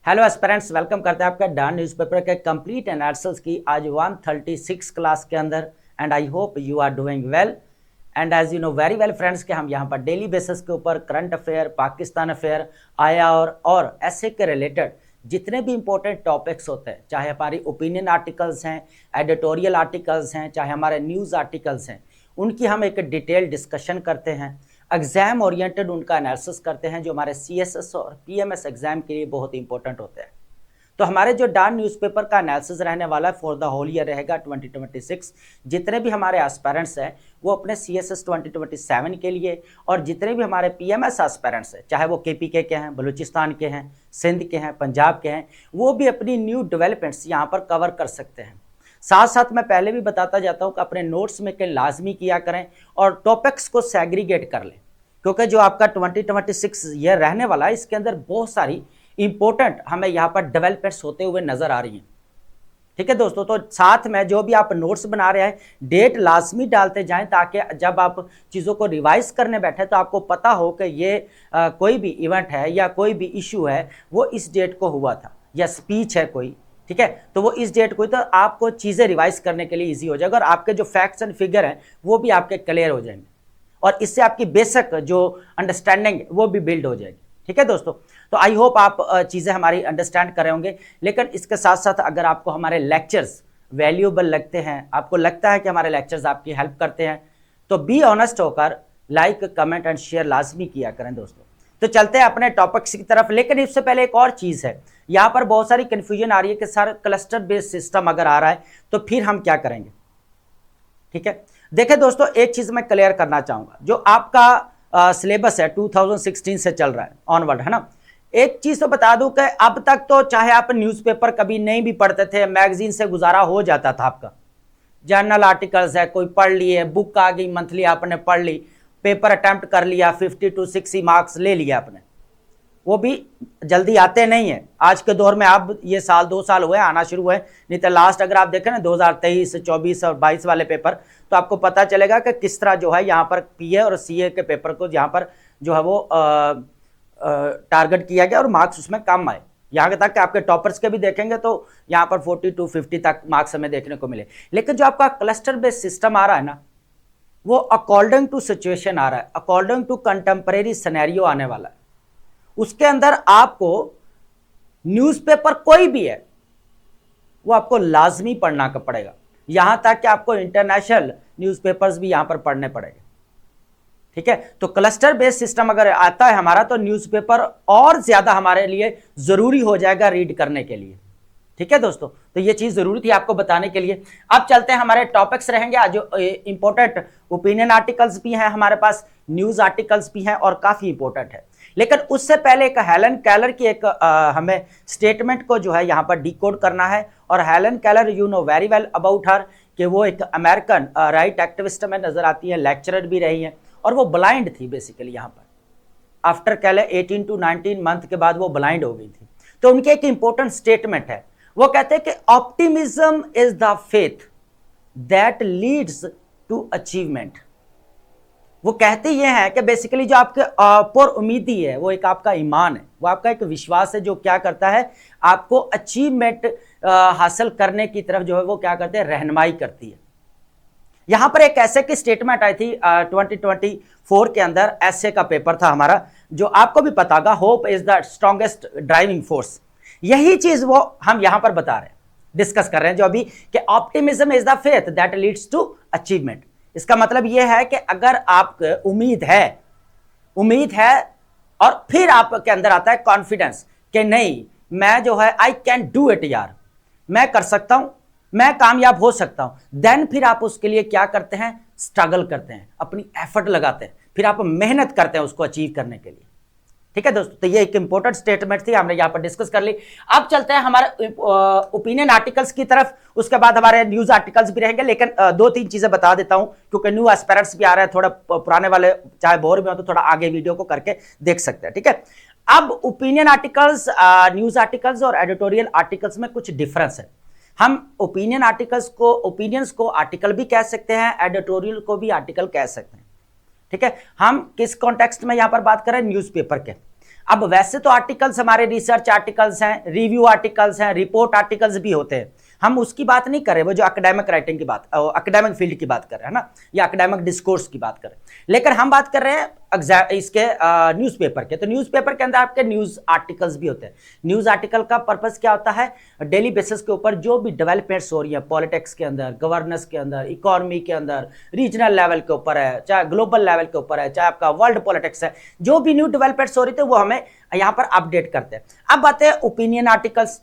Hello aspirants, welcome करते हैं आपका डॉन न्यूज़पेपर के कंप्लीट एनालिसिस की आज 136 क्लास के अंदर। And I hope you are doing well. And as you know very well friends कि हम यहाँ पर डेली बेसिस के ऊपर करंट अफेयर, पाकिस्तान अफेयर, आया और ऐसे के रिलेटेड जितने भी इंपॉर्टेंट टॉपिक्स होते हैं, चाहे हमारी ओपिनियन आर्टिकल्स हैं, एडिटोरियल आर्टिकल्स हैं, चाहे हमारे न्यूज़ आर्टिकल्स हैं, उनकी हम एक डिटेल डिस्कशन करते हैं। एग्जाम ओरिएंटेड उनका एनालिसिस करते हैं जो हमारे सीएसएस और पीएमएस एग्जाम के लिए बहुत इंपॉर्टेंट होते हैं। तो हमारे जो डॉन न्यूज़पेपर का एनालिसिस रहने वाला है फॉर द होल ईयर रहेगा 2026। जितने भी हमारे एस्पायरेंट्स हैं वो अपने सीएसएस 2027 के लिए, और जितने भी हमारे पीएमएस एस्पायरेंट्स हैं, चाहे वो केपीके के हैं, बलूचिस्तान के हैं, सिंध के हैं, पंजाब के हैं, वो भी अपनी न्यू डेवलपमेंट्स यहाँ पर कवर कर सकते हैं। साथ साथ मैं पहले भी बताता जाता हूँ कि अपने नोट्स में के लाजमी किया करें और टॉपिक्स को सेग्रीगेट कर लें, क्योंकि जो आपका 2026 ईयर रहने वाला है इसके अंदर बहुत सारी इंपॉर्टेंट हमें यहाँ पर डेवलपमेंट्स होते हुए नजर आ रही हैं। ठीक है दोस्तों, तो साथ में जो भी आप नोट्स बना रहे हैं डेट लाजमी डालते जाएं, ताकि जब आप चीज़ों को रिवाइज करने बैठे तो आपको पता हो कि ये कोई भी इवेंट है या कोई भी इशू है वो इस डेट को हुआ था, या स्पीच है कोई, ठीक है, तो वो इस डेट को, तो आपको चीज़ें रिवाइज करने के लिए ईजी हो जाएगा और आपके जो फैक्ट्स एंड फिगर हैं वो भी आपके क्लियर हो जाएंगे, और इससे आपकी बेसिक जो अंडरस्टैंडिंग वो भी बिल्ड हो जाएगी। ठीक है दोस्तों, तो आई होप आप चीज़ें हमारी अंडरस्टैंड कर रहे होंगे। लेकिन इसके साथ साथ अगर आपको हमारे लेक्चर्स वैल्यूएबल लगते हैं, आपको लगता है कि हमारे लेक्चर्स आपकी हेल्प करते हैं, तो बी ऑनेस्ट होकर लाइक, कमेंट एंड शेयर लाजमी किया करें दोस्तों। तो चलते हैं अपने टॉपिक्स की तरफ। लेकिन इससे पहले एक और चीज़ है, यहाँ पर बहुत सारी कन्फ्यूजन आ रही है कि सर क्लस्टर बेस्ड सिस्टम अगर आ रहा है तो फिर हम क्या करेंगे। ठीक है, देखिए दोस्तों, एक चीज मैं क्लियर करना चाहूंगा, जो आपका सिलेबस है 2016 से चल रहा है ऑनवर्ड, है ना। एक चीज तो बता दूं कि अब तक तो चाहे आप न्यूज़पेपर कभी नहीं भी पढ़ते थे, मैगजीन से गुजारा हो जाता था आपका, जर्नल आर्टिकल्स है कोई पढ़ लिए, बुक आ गई मंथली आपने पढ़ ली, पेपर अटेम्प्ट कर लिया, 50 to 60 मार्क्स ले लिया आपने, वो भी जल्दी आते नहीं है आज के दौर में। अब ये साल 2 साल हुए आना शुरू हुए, नहीं तो लास्ट अगर आप देखें ना 2023, 24 और 22 वाले पेपर, तो आपको पता चलेगा कि किस तरह जो है यहाँ पर पीए और सीए के पेपर को यहाँ पर जो है वो टारगेट किया गया और मार्क्स उसमें कम आए। यहाँ तक कि आपके टॉपर्स के भी देखेंगे तो यहाँ पर 40 to 50 तक मार्क्स हमें देखने को मिले। लेकिन जो आपका क्लस्टर बेस्ड सिस्टम आ रहा है ना, वो अकॉर्डिंग टू सिचुएशन आ रहा है, अकॉर्डिंग टू कंटेम्परेरी सिनेरियो आने वाला है। उसके अंदर आपको न्यूज़पेपर कोई भी है वो आपको लाजमी पढ़ना पड़ेगा, यहां तक कि आपको इंटरनेशनल न्यूज़पेपर्स भी यहां पर पढ़ने पड़ेंगे। ठीक है, तो क्लस्टर बेस्ड सिस्टम अगर आता है हमारा तो न्यूज़पेपर और ज्यादा हमारे लिए जरूरी हो जाएगा रीड करने के लिए। ठीक है दोस्तों, तो ये चीज जरूरी थी आपको बताने के लिए। अब चलते हैं, हमारे टॉपिक्स रहेंगे आज जो इंपॉर्टेंट ओपिनियन आर्टिकल्स भी हैं हमारे पास, न्यूज आर्टिकल्स भी हैं और काफी इंपॉर्टेंट है। लेकिन उससे पहले एक हेलन केलर की एक हमें स्टेटमेंट को जो है यहाँ पर डिकोड करना है। और Helen Keller, you know very well about her, कि वो एक अमेरिकन राइट एक्टिविस्ट में नजर आती है, लेक्चरर भी रही है, और वो ब्लाइंड थी बेसिकली। यहाँ पर आफ्टर केलर 18 to 19 मंथ के बाद वो ब्लाइंड हो गई थी। तो उनकी एक इंपॉर्टेंट स्टेटमेंट है, वो कहते हैं कि optimism is the faith that leads to achievement. वो कहते ये हैं कि बेसिकली जो आपके पर उम्मीदी है वो एक आपका ईमान है, वो आपका एक विश्वास है जो क्या करता है, आपको अचीवमेंट हासिल करने की तरफ जो है वो क्या करते हैं, रहनुमाई करती है। यहां पर एक ऐसे की स्टेटमेंट आई थी 2024 के अंदर, ऐसे का पेपर था हमारा, जो आपको भी पता होगा, hope is the strongest driving force. यही चीज वो हम यहां पर बता रहे हैं, डिस्कस कर रहे हैं जो अभी, कि optimism is the faith that leads to achievement. इसका मतलब यह है कि अगर आपको उम्मीद है और फिर आपके अंदर आता है कॉन्फिडेंस कि नहीं मैं जो है आई कैन डू इट यार, मैं कर सकता हूं, मैं कामयाब हो सकता हूं, देन फिर आप उसके लिए क्या करते हैं, स्ट्रगल करते हैं, अपनी एफर्ट लगाते हैं, फिर आप मेहनत करते हैं उसको अचीव करने के लिए। ठीक है दोस्तों, तो ये एक इंपॉर्टेंट स्टेटमेंट थी, हमने यहाँ पर डिस्कस कर ली। अब चलते हैं हमारे ओपिनियन आर्टिकल्स की तरफ, उसके बाद हमारे न्यूज आर्टिकल्स भी रहेंगे। लेकिन 2-3 चीजें बता देता हूं, क्योंकि न्यू एस्पिरेंट्स भी आ रहे हैं, थोड़ा पुराने वाले चाहे बोर भी हो तो थोड़ा आगे वीडियो को करके देख सकते हैं। ठीक है, अब ओपिनियन आर्टिकल्स, न्यूज आर्टिकल्स और एडिटोरियल आर्टिकल्स में कुछ डिफरेंस है। हम ओपिनियंस को आर्टिकल भी कह सकते हैं, एडिटोरियल को भी आर्टिकल कह सकते हैं। ठीक है, हम किस कॉन्टेक्स्ट में यहां पर बात कर रहे हैं, न्यूज़पेपर के। अब वैसे तो आर्टिकल्स हमारे रिसर्च आर्टिकल्स हैं, रिव्यू आर्टिकल्स हैं, रिपोर्ट आर्टिकल्स भी होते हैं, हम उसकी बात नहीं कर रहे, वो जो एकेडमिक राइटिंग की बात, एकेडमिक फील्ड की बात कर रहे हैं ना, या एकेडमिक डिस्कोर्स की बात कर रहे हैं। लेकिन हम बात कर रहे हैं इसके न्यूज़पेपर के। तो न्यूज़पेपर के अंदर आपके न्यूज़ आर्टिकल्स भी होते हैं। न्यूज़ आर्टिकल का पर्पस क्या होता है, डेली बेसिस के ऊपर जो भी डेवलपमेंट्स हो रही है पॉलिटिक्स के अंदर, गवर्नेंस के अंदर, इकोनॉमी के अंदर, रीजनल लेवल के ऊपर है, चाहे ग्लोबल लेवल के ऊपर है, चाहे आपका वर्ल्ड पॉलिटिक्स है, जो भी न्यू डेवलपमेंट्स हो रही थी वो हमें यहां पर अपडेट करते हैं। अब आते हैं ओपिनियन आर्टिकल्स,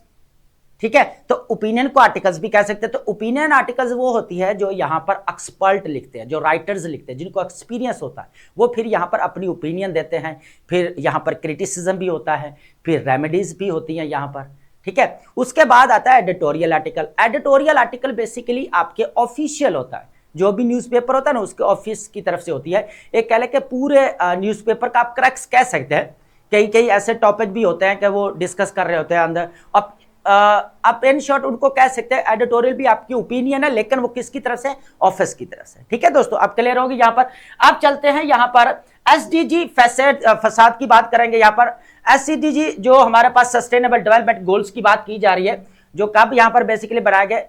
ठीक है। तो ओपिनियन को आर्टिकल्स भी कह सकते हैं। तो ओपिनियन आर्टिकल्स वो होती है जो यहां पर एक्सपर्ट लिखते हैं, जो राइटर्स लिखते हैं, जिनको एक्सपीरियंस होता है, वो फिर यहां पर अपनी ओपिनियन देते हैं। फिर यहां पर क्रिटिसिज्म भी होता है, फिर रेमेडीज भी होती हैं यहां पर, ठीक है। उसके बाद आता है editorial article. Editorial article basically आपके ऑफिशियल होता है, जो भी न्यूज़पेपर होता है ना उसके ऑफिस की तरफ से होती है। एक कह लें कि पूरे न्यूज़पेपर का आप क्रैक्स कह सकते हैं। कई कई ऐसे टॉपिक भी होते हैं कि वो डिस्कस कर रहे होते हैं अंदर। अब आप इन शॉर्ट उनको कह सकते हैं एडिटोरियल भी आपकी ओपिनियन है, लेकिन वो किसकी तरफ से, ऑफिस की तरफ से, ठीक है दोस्तों। आप क्लियर होगी यहां पर। आप चलते हैं यहां पर एसडीजी फसाद की बात करेंगे। यहां पर एसडीजी जो हमारे पास सस्टेनेबल डेवलपमेंट गोल्स की बात की जा रही है, जो कब यहां पर बेसिकली बनाए गए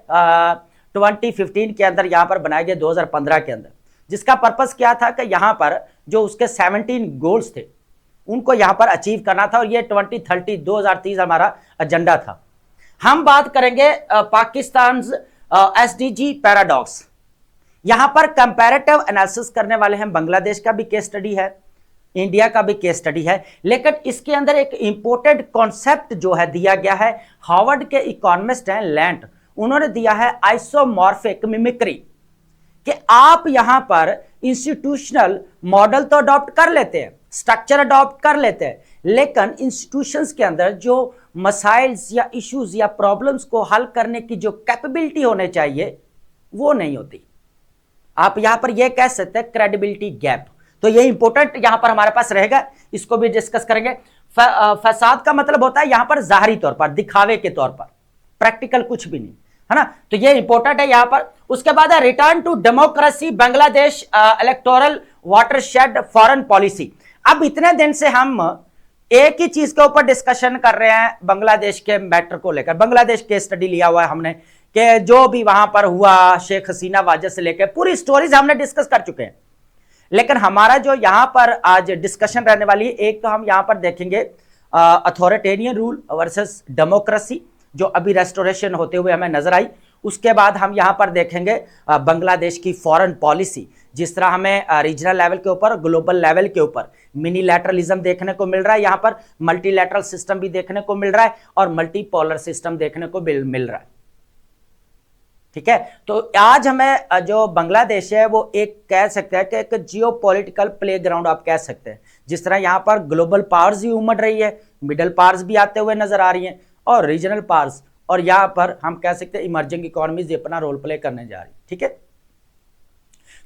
2015 के अंदर, यहां पर बनाए गए 2015 के अंदर, जिसका पर्पस क्या था कि यहां पर जो उसके 17 गोल्स थे उनको यहां पर अचीव करना था, और ये 2030 हमारा एजेंडा था। हम बात करेंगे पाकिस्तान एसडीजी पैराडॉक्स। यहां पर कंपैरेटिव एनालिसिस करने वाले हैं, बांग्लादेश का भी केस स्टडी है, इंडिया का भी केस स्टडी है, लेकिन इसके अंदर एक इंपॉर्टेंट कॉन्सेप्ट जो है दिया गया है, हार्वर्ड के इकोनॉमिस्ट हैं लैंट, उन्होंने दिया है आइसोमॉर्फिक मिमिक्री, कि आप यहां पर इंस्टीट्यूशनल मॉडल तो अडॉप्ट कर लेते हैं, स्ट्रक्चर अडॉप्ट कर लेते हैं, लेकिन इंस्टीट्यूशंस के अंदर जो मसाइल्स या इश्यूज या प्रॉब्लम्स को हल करने की जो कैपेबिलिटी होने चाहिए वो नहीं होती। आप यहां पर यह कह सकते हैं क्रेडिबिलिटी गैप। तो ये इंपॉर्टेंट यहां पर हमारे पास रहेगा, इसको भी डिस्कस करेंगे। फसाद का मतलब होता है यहां पर जाहरी तौर पर, दिखावे के तौर पर, प्रैक्टिकल कुछ भी नहीं, है ना। तो ये इंपॉर्टेंट है यहां पर। उसके बाद है return to democracy Bangladesh electoral watershed foreign policy. अब इतने दिन से हम एक ही चीज के ऊपर डिस्कशन कर रहे हैं, बांग्लादेश के मैटर को लेकर। बांग्लादेश केस स्टडी लिया हुआ है हमने, कि जो भी वहां पर हुआ, शेख हसीना वाजह से लेकर पूरी स्टोरीज हमने डिस्कस कर चुके हैं। लेकिन हमारा जो यहां पर आज डिस्कशन रहने वाली है, एक तो हम यहां पर देखेंगे अथॉरिटेरियन रूल वर्सेस डेमोक्रेसी, जो अभी रेस्टोरेशन होते हुए हमें नजर आई। उसके बाद हम यहां पर देखेंगे बांग्लादेश की फॉरेन पॉलिसी, जिस तरह हमें रीजनल लेवल के ऊपर, ग्लोबल लेवल के ऊपर मिनीलैटरलिज्म देखने को मिल रहा है, यहां पर मल्टीलैटरल सिस्टम भी देखने को मिल रहा है, और मल्टीपोलर सिस्टम देखने को मिल रहा है, ठीक है। तो आज हमें जो बांग्लादेश है वो एक कह सकते हैं कि एक जियोपॉलिटिकल प्लेग्राउंड आप कह सकते हैं। जिस तरह यहां पर ग्लोबल पावर्स भी उमड़ रही है, मिडल पावर्स भी आते हुए नजर आ रही हैं, और रीजनल पावर्स, और यहां पर हम कह सकते हैं इमर्जिंग इकोनॉमीज अपना रोल प्ले करने जा रही, ठीक है।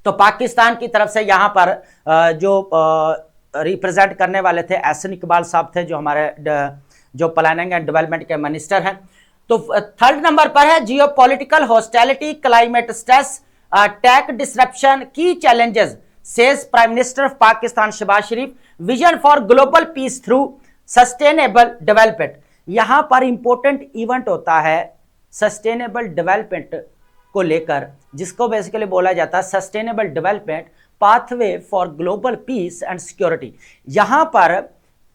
तो पाकिस्तान की तरफ से यहां पर जो रिप्रेजेंट करने वाले थे एहसन इकबाल साहब थे, जो हमारे जो प्लानिंग एंड डेवलपमेंट के मिनिस्टर हैं। तो थर्ड नंबर पर है geopolitical hostility, climate stress, tech disruption, की challenges, says prime minister of Pakistan Shehbaz Sharif, vision for global peace through sustainable development. यहां पर इंपॉर्टेंट इवेंट होता है सस्टेनेबल डेवलपमेंट को लेकर, जिसको बेसिकली बोला जाता है sustainable development pathway for global peace and security. यहां पर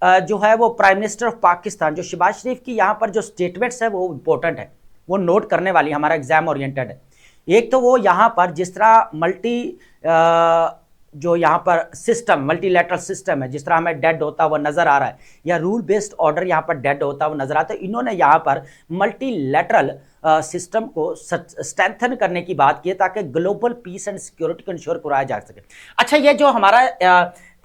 जो है वो प्राइम मिनिस्टर ऑफ पाकिस्तान जो शहबाज शरीफ की यहाँ पर जो स्टेटमेंट्स है वो इंपॉर्टेंट है, वो नोट करने वाली, हमारा एग्जाम ओरिएंटेड है। एक तो वो यहाँ पर जिस तरह जो यहाँ पर सिस्टम, मल्टीलैटरल सिस्टम है, जिस तरह हमें डेड होता हुआ नजर आ रहा है, या रूल बेस्ड ऑर्डर यहाँ पर डेड होता हुआ नजर आता है, इन्होंने यहाँ पर मल्टीलैटरल सिस्टम को स्ट्रेंथन करने की बात की है, ताकि ग्लोबल पीस एंड सिक्योरिटी को इंश्योर कराया जा सके। अच्छा, ये जो हमारा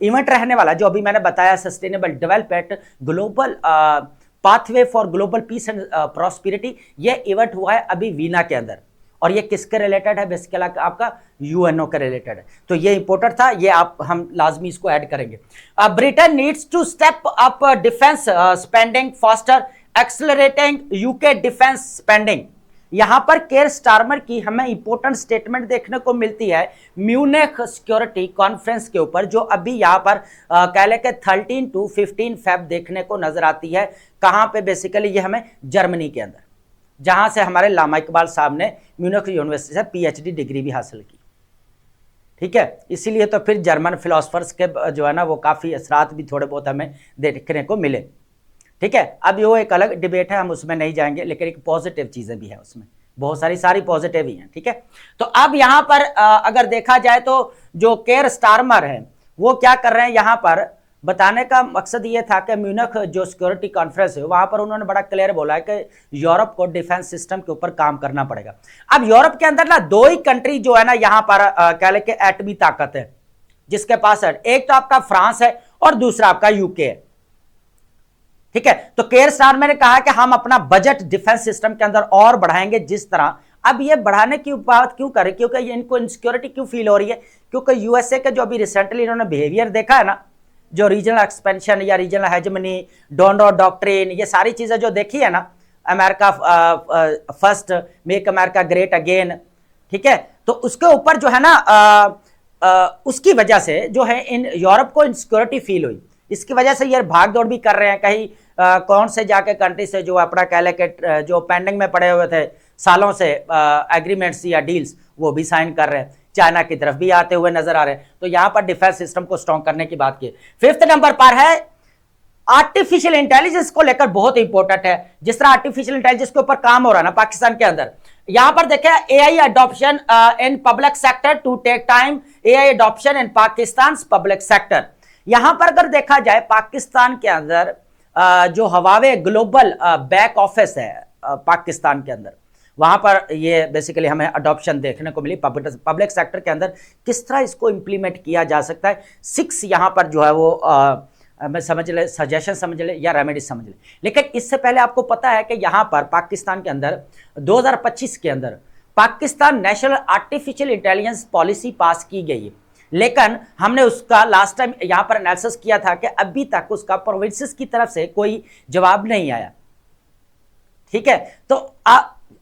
इवेंट रहने वाला, जो अभी मैंने बताया sustainable development global pathway for global peace and prosperity, ये इवेंट हुआ है अभी वीना के अंदर, और ये किसके रिलेटेड है, बेसिकली आपका यूएनओ के रिलेटेड है। तो ये इंपॉर्टेंट था, ये हम लाजमी इसको ऐड करेंगे। Britain needs to step up defence spending faster, accelerating UK defence spending. यहां पर केयर स्टारमर की हमें इंपॉर्टेंट स्टेटमेंट देखने को मिलती है म्यूनिख सिक्योरिटी कॉन्फ्रेंस के ऊपर, जो अभी यहां पर कह ले के 13 to 15 फेब देखने को नजर आती है। कहां पे? बेसिकली ये हमें जर्मनी के अंदर, जहां से हमारे लामा इकबाल साहब ने म्यूनिख यूनिवर्सिटी से पीएचडी डिग्री भी हासिल की। ठीक है, इसीलिए तो फिर जर्मन फिलोसफर्स के जो है ना वो काफी असरात भी थोड़े बहुत हमें देखने को मिले। ठीक है, अब वो एक अलग डिबेट है, हम उसमें नहीं जाएंगे, लेकिन एक पॉजिटिव चीजें भी है उसमें, बहुत सारी पॉजिटिव ही हैं। ठीक है, तो अब यहां पर अगर देखा जाए तो जो केयर स्टारमर है वो क्या कर रहे हैं, यहां पर बताने का मकसद ये था कि म्यूनिख जो सिक्योरिटी कॉन्फ्रेंस है वहां पर उन्होंने बड़ा क्लियर बोला है कि यूरोप को डिफेंस सिस्टम के ऊपर काम करना पड़ेगा। अब यूरोप के अंदर ना दो ही कंट्री जो है ना यहां पर कह ले के एटमी ताकत है जिसके पास है, एक तो आपका फ्रांस है और दूसरा आपका यूके है। ठीक है, तो केयर स्टारमर ने कहा कि हम अपना बजट डिफेंस सिस्टम के अंदर और बढ़ाएंगे। जिस तरह अब ये बढ़ाने की बात क्यों करें, क्योंकि ये इनको इनसिक्योरिटी क्यों फील हो रही है, क्योंकि यूएसए के जो अभी रिसेंटली इन्होंने बिहेवियर देखा है ना, जो रीजनल एक्सपेंशन या रीजनल हेजेमनी, डोनरो डॉक्ट्रिन, ये सारी चीजें जो देखी है ना, America first, make America great again, ठीक है, तो उसके ऊपर जो है ना उसकी वजह से जो है इन यूरोप को इनसिक्योरिटी फील हुई। इसकी वजह से ये भाग दौड़ भी कर रहे हैं, कहीं कौन से जाके कंट्री से जो अपना कह ले के जो पेंडिंग में पड़े हुए थे सालों से एग्रीमेंट्स या डील्स, वो भी साइन कर रहे हैं, चाइना की तरफ भी आते हुए नजर आ रहे हैं। तो यहां पर डिफेंस सिस्टम को स्ट्रॉन्ग करने की बात की। 5th नंबर पर है आर्टिफिशियल इंटेलिजेंस को लेकर, बहुत इंपॉर्टेंट है। जिस तरह आर्टिफिशियल इंटेलिजेंस के ऊपर काम हो रहा है ना पाकिस्तान के अंदर, यहां पर देखें AI adoption in public sector to take time, AI adoption in Pakistan public sector. यहां पर अगर देखा जाए पाकिस्तान के अंदर जो हवावे ग्लोबल बैक ऑफिस है पाकिस्तान के अंदर, वहां पर ये बेसिकली हमें अडॉप्शन देखने को मिली पब्लिक सेक्टर के अंदर। किस तरह इसको इंप्लीमेंट किया जा सकता है, 6 यहां पर जो है वो मैं समझ ले, सजेशन समझ ले या रेमेडी समझ ले। लेकिन इससे पहले आपको पता है कि यहां पर पाकिस्तान के अंदर 2025 के अंदर Pakistan national artificial intelligence policy pass की गई है, लेकिन हमने उसका लास्ट टाइम यहां पर एनालिसिस किया था कि अभी तक उसका प्रोविंसेस की तरफ से कोई जवाब नहीं आया। ठीक है, तो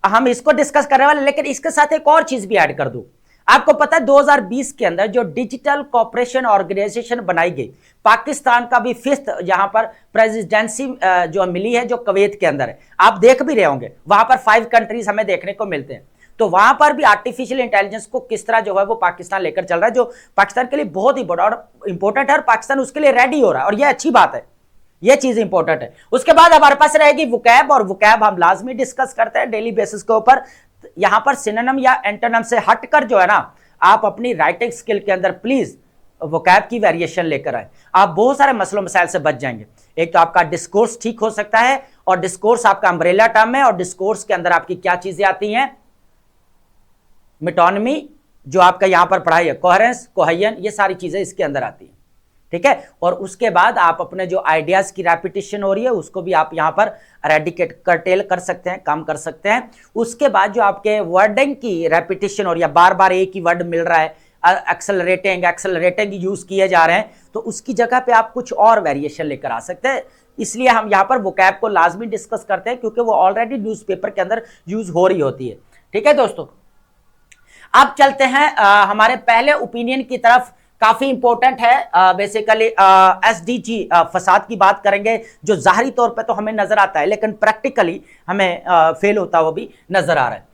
हम इसको डिस्कस करने वाले, लेकिन इसके साथ एक और चीज भी ऐड कर दूं। आपको पता है 2020 के अंदर जो डिजिटल कॉपरेशन ऑर्गेनाइजेशन बनाई गई, पाकिस्तान का भी 5th यहां पर प्रेसिडेंसी जो मिली है, जो कुवैत के अंदर है। आप देख भी रहे होंगे वहां पर 5 कंट्रीज हमें देखने को मिलते हैं। तो वहां पर भी आर्टिफिशियल इंटेलिजेंस को किस तरह जो है वो पाकिस्तान लेकर चल रहा है, जो पाकिस्तान के लिए बहुत ही बड़ा और इंपॉर्टेंट है, और पाकिस्तान उसके लिए रेडी हो रहा है, और यह अच्छी बात है, यह चीज इंपॉर्टेंट है। उसके बाद हमारे पास रहेगी वोकैब, और वोकैब हम लाजमी डिस्कस करते हैं डेली बेसिस के ऊपर। यहां पर सिनोनिम या एंटोनिम से हटकर जो है ना, आप अपनी राइटिंग स्किल के अंदर प्लीज वोकैब की वेरिएशन लेकर आए, आप बहुत सारे मसलों मसाइल से बच जाएंगे। एक तो आपका डिस्कोर्स ठीक हो सकता है, और डिस्कोर्स आपका अम्ब्रेला टर्म है, और डिस्कोर्स के अंदर आपकी क्या चीजें आती हैं, मेटोनमी जो आपका यहां पर पढ़ाई है, कोहेरेंस, कोहेजन, ये सारी चीजें इसके अंदर आती हैं। ठीक है, और उसके बाद आप अपने जो आइडियाज की रेपिटेशन हो रही है उसको भी आप यहां पर रेडिकेट करटेल कर सकते हैं, काम कर सकते हैं। उसके बाद जो आपके वर्डिंग की रेपिटेशन हो रही है, बार बार एक ही वर्ड मिल रहा है, एक्सेलरेटिंग यूज किए जा रहे हैं, तो उसकी जगह पे आप कुछ और वेरिएशन लेकर आ सकते हैं। इसलिए हम यहां पर वोकैब को लाजमी डिस्कस करते हैं, क्योंकि वो ऑलरेडी न्यूज़पेपर के अंदर यूज हो रही होती है। ठीक है दोस्तों, अब चलते हैं हमारे पहले ओपिनियन की तरफ। काफी इंपॉर्टेंट है, बेसिकली एसडीजी फसाद की बात करेंगे, जो जाहिरी तौर पे तो हमें नजर आता है, लेकिन प्रैक्टिकली हमें फेल होता हुआ भी नजर आ रहा है।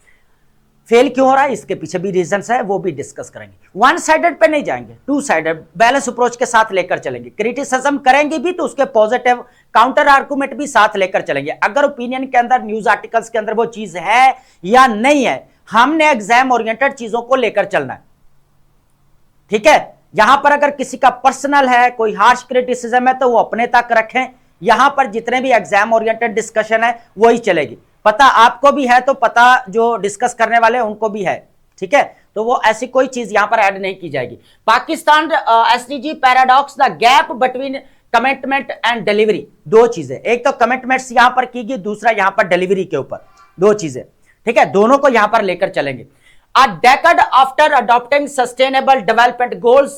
फेल क्यों हो रहा है, इसके पीछे भी रीजंस है, वो भी डिस्कस करेंगे। वन साइडेड पे नहीं जाएंगे, टू साइडेड बैलेंस अप्रोच के साथ लेकर चलेंगे। क्रिटिसिज्म करेंगे भी तो उसके पॉजिटिव काउंटर आर्गुमेंट भी साथ लेकर चलेंगे। अगर ओपिनियन के अंदर, न्यूज आर्टिकल्स के अंदर वो चीज है या नहीं है, हमने एग्जाम ओरिएंटेड चीजों को लेकर चलना है। ठीक है, यहां पर अगर किसी का पर्सनल है, कोई हार्श क्रिटिसिज्म है, तो वो अपने तक रखें। यहां पर जितने भी एग्जाम ओरिएंटेड डिस्कशन है वही चलेगी। पता आपको भी है तो पता जो डिस्कस करने वाले हैं उनको भी है। ठीक है, तो वो ऐसी कोई चीज यहां पर ऐड नहीं की जाएगी। Pakistan SDG paradox, the gap between commitment and delivery, दो चीजें, एक तो कमिटमेंट्स यहां पर की गई, दूसरा यहां पर डिलीवरी के ऊपर, दो चीजें। ठीक है, दोनों को यहां पर लेकर चलेंगे। A decade after adopting sustainable development goals,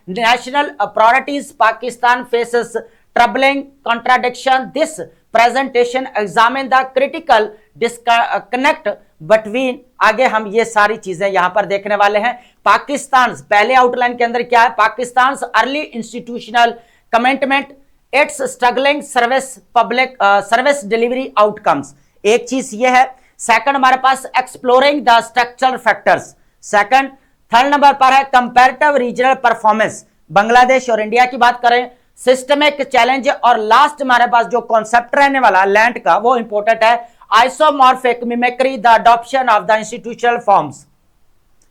national priorities, Pakistan faces troubling contradiction. This presentation examines the critical disconnect between, आगे हम ये सारी चीजें यहां पर देखने वाले हैं। पाकिस्तान पहले आउटलाइन के अंदर क्या है, Pakistan early institutional commitment, its struggling service public service delivery outcomes, एक चीज ये है। सेकंड हमारे पास exploring the structural factors, second. Third number पर है कंपैरेटिव रीजनल परफॉर्मेंस, बांग्लादेश और इंडिया की बात करें, सिस्टमिक चैलेंज, और लास्ट हमारे पास जो कॉन्सेप्ट रहने वाला लैंड का वो इंपॉर्टेंट है, isomorphic mimicry the adoption of the institutional forms.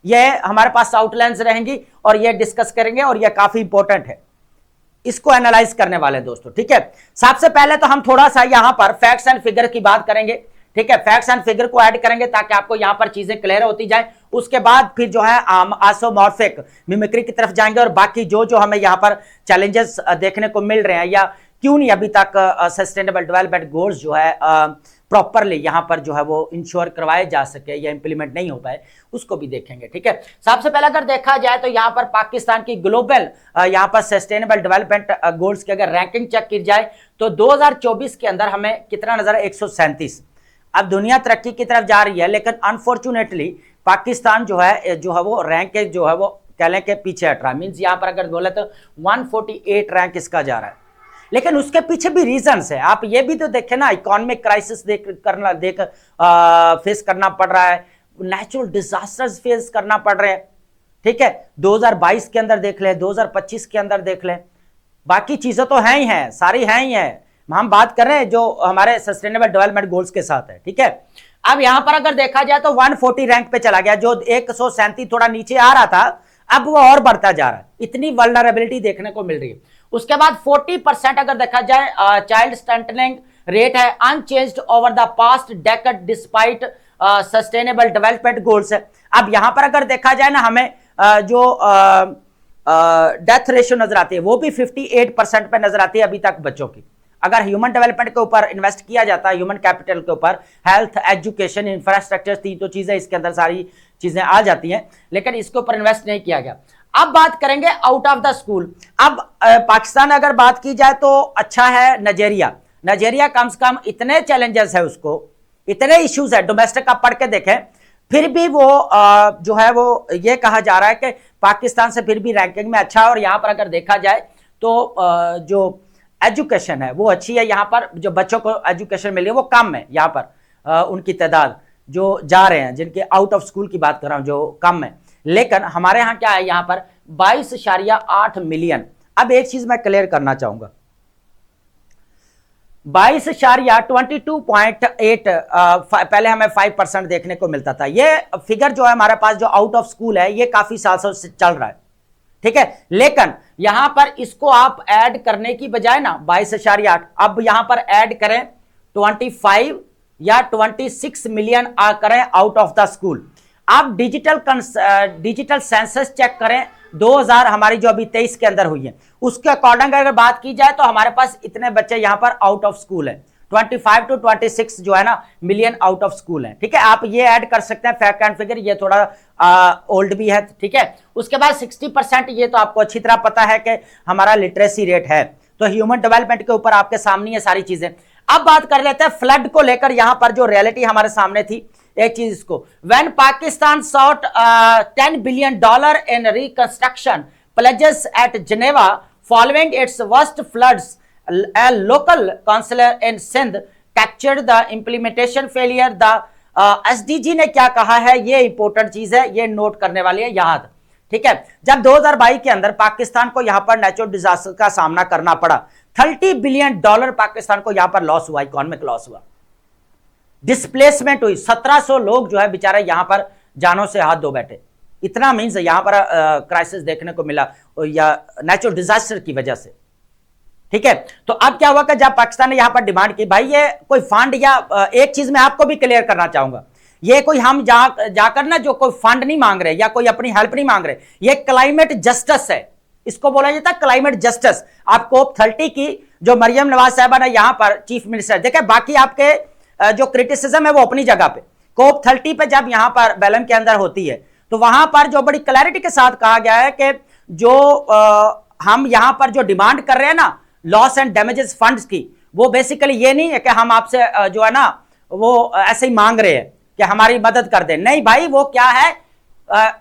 ये हमारे पास आउटलाइंस रहेंगी और ये डिस्कस करेंगे और ये काफी इंपॉर्टेंट है, इसको एनालाइज करने वाले दोस्तों, ठीक है। सबसे पहले तो हम थोड़ा सा यहां पर फैक्ट्स एंड फिगर की बात करेंगे, ठीक है। फैक्ट्स एंड फिगर को ऐड करेंगे ताकि आपको यहां पर चीजें क्लियर होती जाए। उसके बाद फिर जो है आइसोमॉर्फिक मिमिक्री की तरफ जाएंगे और बाकी जो जो हमें यहां पर चैलेंजेस देखने को मिल रहे हैं या क्यों नहीं अभी तक सस्टेनेबल डेवलपमेंट गोल्स जो है प्रॉपरली यहां पर जो है वो इंश्योर करवाए जा सके या इंप्लीमेंट नहीं हो पाए, उसको भी देखेंगे, ठीक है। सबसे पहले अगर देखा जाए तो यहां पर पाकिस्तान की ग्लोबल यहां पर सस्टेनेबल डेवलपमेंट गोल्स की अगर रैंकिंग चेक की जाए तो 2024 के अंदर हमें कितना नजर है, 137। अब दुनिया तरक्की की तरफ जा रही है लेकिन अनफॉर्चुनेटली पाकिस्तान जो है वो रैंक जो है वो कह लें कि पीछे हट रहा है। मींस यहां पर अगर बोले तो 148 रैंक इसका जा रहा है, लेकिन उसके पीछे भी रीजंस है। आप ये भी तो देखें ना, इकोनॉमिक क्राइसिस फेस करना पड़ रहा है, नेचुरल डिजास्टर्स फेस करना पड़ रहे हैं, ठीक है। 2022 के अंदर देख लें, 2025 के अंदर देख लें, बाकी चीजें तो हैं ही हैं, सारी हैं ही हैं। हम बात कर रहे हैं जो हमारे सस्टेनेबल डेवलपमेंट गोल्स के साथ है, ठीक है। अब यहां पर अगर देखा जाए तो 140 रैंक पे चला गया, जो 137 थोड़ा नीचे आ रहा था, अब वो और बढ़ता जा रहा है। इतनी वल्नरेबिलिटी देखने को मिल रही है। उसके बाद 40% अगर देखा जाए चाइल्ड स्टंटनिंग रेट है, unchanged over the past decade despite sustainable development goals है। अब यहां पर अगर देखा जाए ना, हमें जो डेथ रेशियो नजर आती है वो भी 58% पे नजर आती है अभी तक बच्चों की। अगर ह्यूमन डेवलपमेंट के ऊपर इन्वेस्ट किया जाता है, ह्यूमन कैपिटल के ऊपर, हेल्थ, एजुकेशन, इंफ्रास्ट्रक्चर, तीन तो चीजें इसके अंदर सारी चीजें आ जाती हैं, लेकिन इसके ऊपर इन्वेस्ट नहीं किया गया। अब बात करेंगे आउट ऑफ द स्कूल। अब पाकिस्तान अगर बात की जाए तो अच्छा है नाइजीरिया कम से कम इतने चैलेंजेस है, उसको इतने इश्यूज है डोमेस्टिक, आप पढ़ के देखें, फिर भी वो जो है वो ये कहा जा रहा है कि पाकिस्तान से फिर भी रैंकिंग में अच्छा है। और यहां पर अगर देखा जाए तो जो एजुकेशन है वो अच्छी है, यहां पर जो बच्चों को एजुकेशन मिल रही है वो कम है, यहां पर उनकी तादाद जो जा रहे हैं, जिनके आउट ऑफ स्कूल की बात कर रहा हूं, जो कम है। लेकिन हमारे यहाँ क्या है, यहां पर 22.8 मिलियन। अब एक चीज मैं क्लियर करना चाहूंगा, 22.8 पहले हमें 5% देखने को मिलता था। ये फिगर जो है हमारे पास जो आउट ऑफ स्कूल है ये काफी साल से चल रहा है, ठीक है। लेकिन यहां पर इसको आप ऐड करने की बजाय ना 22.8, अब यहां पर ऐड करें 25 या 26 मिलियन करें आउट ऑफ द स्कूल। आप डिजिटल सेंसस चेक करें 2000 हमारी जो अभी 23 के अंदर हुई है, उसके अकॉर्डिंग अगर बात की जाए तो हमारे पास इतने बच्चे यहां पर आउट ऑफ स्कूल है, 25 to 26 जो है ना मिलियन आउट ऑफ स्कूल है, ठीक है। आप ये ऐड कर सकते हैं फैक्ट एंड फिगर, ये थोड़ा ओल्ड भी है, ठीक है। उसके बाद 60%, ये तो आपको अच्छी तरह पता है कि हमारा लिटरेसी रेट है, तो ह्यूमन डेवलपमेंट के ऊपर आपके सामने ये सारी चीजें। अब बात कर लेते हैं फ्लड को लेकर, यहां पर जो रियलिटी हमारे सामने थी, एक चीज इसको, when Pakistan sought $10 billion in reconstruction pledges at Geneva following its worst floods, a local councillor in Sindh captured the implementation failure। the SDG ने क्या कहा है, ये इंपॉर्टेंट चीज है, ये नोट करने वाली है याद, ठीक है। जब 2022 के अंदर पाकिस्तान को यहां पर नेचुरल डिजास्टर का सामना करना पड़ा, $30 billion पाकिस्तान को यहां पर लॉस हुआ, इकोनॉमिक लॉस हुआ, डिस्प्लेसमेंट हुई, 1700 लोग जो है बेचारे यहां पर जानों से हाथ धो बैठे। इतना मीन्स यहां पर क्राइसिस देखने को मिला या नेचुरल डिजास्टर की वजह से, ठीक है। तो अब क्या हुआ कि जब पाकिस्तान ने यहां पर डिमांड की, भाई ये कोई फंड, या एक चीज मैं आपको भी क्लियर करना चाहूंगा, ये कोई हम जाकर ना जो कोई फंड नहीं मांग रहे या कोई अपनी हेल्प नहीं मांग रहे, ये क्लाइमेट जस्टिस है, इसको बोला जाता है क्लाइमेट जस्टिस। आप COP30 की जो मरियम नवाज साहबा ने यहां पर चीफ मिनिस्टर, देखे बाकी आपके जो क्रिटिसिज्म है वो अपनी जगह पे, COP30 पे जब यहां पर बेलम के अंदर होती है तो वहां पर जो बड़ी क्लैरिटी के साथ कहा गया है कि जो हम यहां पर जो डिमांड कर रहे हैं ना लॉस एंड डैमेजेस फंड्स की, वो बेसिकली ये नहीं है कि हम आपसे जो है ना वो ऐसे ही मांग रहे हैं, कि हमारी मदद कर दे। नहीं भाई, वो क्या है,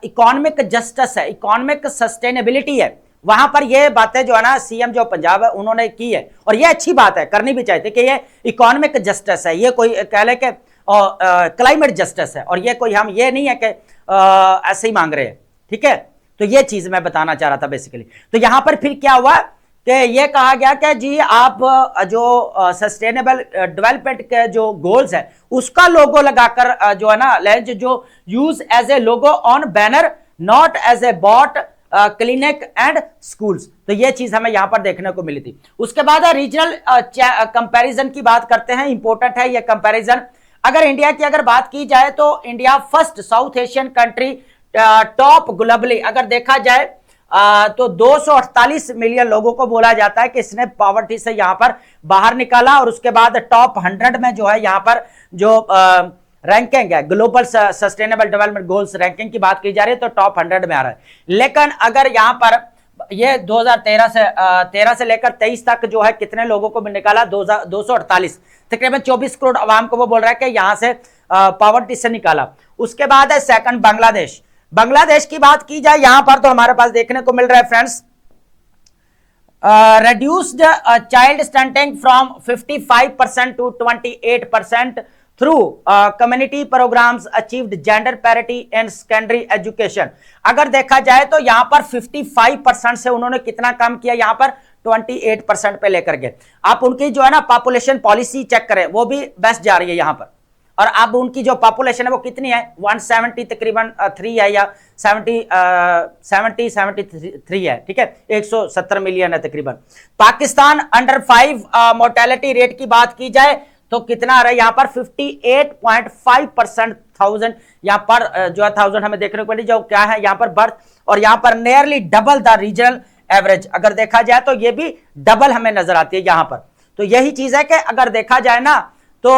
इकोनॉमिक जस्टिस है, इकोनॉमिक सस्टेनेबिलिटी है। वहां पर ये बातें जो है ना सीएम जो पंजाब है उन्होंने की है, और ये अच्छी बात है, करनी भी चाहिए कि ये इकोनॉमिक जस्टिस है, ये कोई कह ले कि क्लाइमेट जस्टिस है, और ये कोई हम ये नहीं है कि ऐसे ही मांग रहे हैं। ठीक है, तो ये चीज मैं बताना चाह रहा था बेसिकली। तो यहां पर फिर क्या हुआ कि ये कहा गया कि जी आप जो सस्टेनेबल डेवलपमेंट के जो गोल्स है उसका लोगो लगाकर जो है ना लेंज जो use as a logo on banner, not as a bot clinic and schools. तो ये चीज हमें यहां पर देखने को मिली थी। उसके बाद रीजनल कंपैरिजन की बात करते हैं, इंपॉर्टेंट है ये कंपैरिजन। अगर इंडिया की अगर बात की जाए तो India first south Asian country top globally. अगर देखा जाए तो 248 मिलियन लोगों को बोला जाता है कि इसने पॉवर्टी से यहां पर बाहर निकाला, और उसके बाद टॉप 100 में जो है यहां पर जो रैंकिंग है global sustainable development goals ranking की बात की जा रही है तो टॉप 100 में आ रहा है। लेकिन अगर यहां पर ये 2013 से लेकर 23 तक जो है कितने लोगों को निकाला, 248, तकरीबन 24 करोड़ आवाम को वो बोल रहा है कि यहां से पॉवर्टी से निकाला। उसके बाद है सेकंड बांग्लादेश। बांग्लादेश की बात की जाए यहां पर तो हमारे पास देखने को मिल रहा है friends, reduced child stunting from 55% to 28% through community programs, achieved gender parity in secondary education। अगर देखा जाए तो यहां पर 55% से उन्होंने कितना कम किया, यहां पर 28% पे लेकर गए। आप उनकी जो है ना पॉपुलेशन पॉलिसी चेक करें, वो भी बेस्ट जा रही है यहां पर। और अब उनकी जो पॉपुलेशन है वो कितनी है, 170 तकरीबन 3 है, या 73 है। ठीक है, 170 मिलियन है तकरीबन। पाकिस्तान अंडर 5 मोर्टेलिटी रेट की बात की जाए तो कितना आ रहा है यहाँ पर 58.5% थाउजेंड यहाँ पर जो है थाउजेंड हमें देखने को मिली, जो क्या है यहाँ पर बर्थ, और यहाँ पर nearly double the regional average. अगर देखा जाए तो ये भी डबल हमें नजर आती है यहाँ पर। तो यही चीज है कि अगर देखा जाए ना तो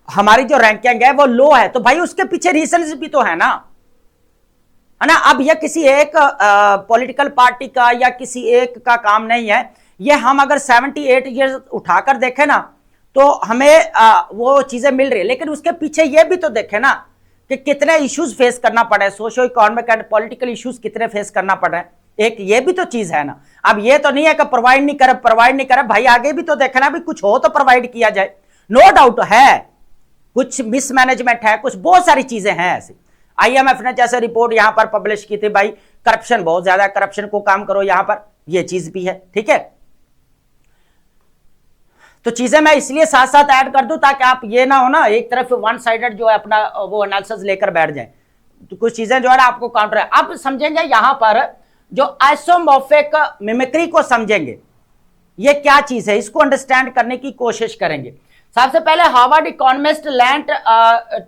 हमारी जो रैंकिंग है वो लो है, तो भाई उसके पीछे रीजंस भी तो है ना, है ना। अब यह किसी एक पॉलिटिकल पार्टी का या किसी एक का काम नहीं है, ये हम अगर 78 ईयर्स उठाकर देखें ना तो हमें वो चीजें मिल रही है, लेकिन उसके पीछे ये भी तो देखें ना कि कितने इश्यूज फेस करना पड़ रहा है, socio economic and political issues कितने फेस करना पड़ रहा है, एक ये भी तो चीज है ना। अब ये तो नहीं है कि प्रोवाइड नहीं करे भाई, आगे भी तो देखना भी कुछ हो तो प्रोवाइड किया जाए। नो डाउट है कुछ मिसमैनेजमेंट है, कुछ बहुत सारी चीजें हैं ऐसी। आईएमएफ ने जैसे रिपोर्ट यहां पर पब्लिश की थी, भाई करप्शन बहुत ज्यादा, करप्शन को काम करो, यहां पर ये चीज भी है। ठीक है, तो चीजें मैं इसलिए साथ साथ ऐड कर दूं ताकि आप ये ना हो ना एक तरफ वन साइडेड जो है अपना वो एनालिसिस लेकर बैठ जाए, तो कुछ चीजें जो है ना आपको काउंटर है। अब समझेंगे यहां पर जो आइसोमॉर्फिक मिमिक्री को समझेंगे, ये क्या चीज है, इसको अंडरस्टैंड करने की कोशिश करेंगे। सबसे पहले Harvard economist land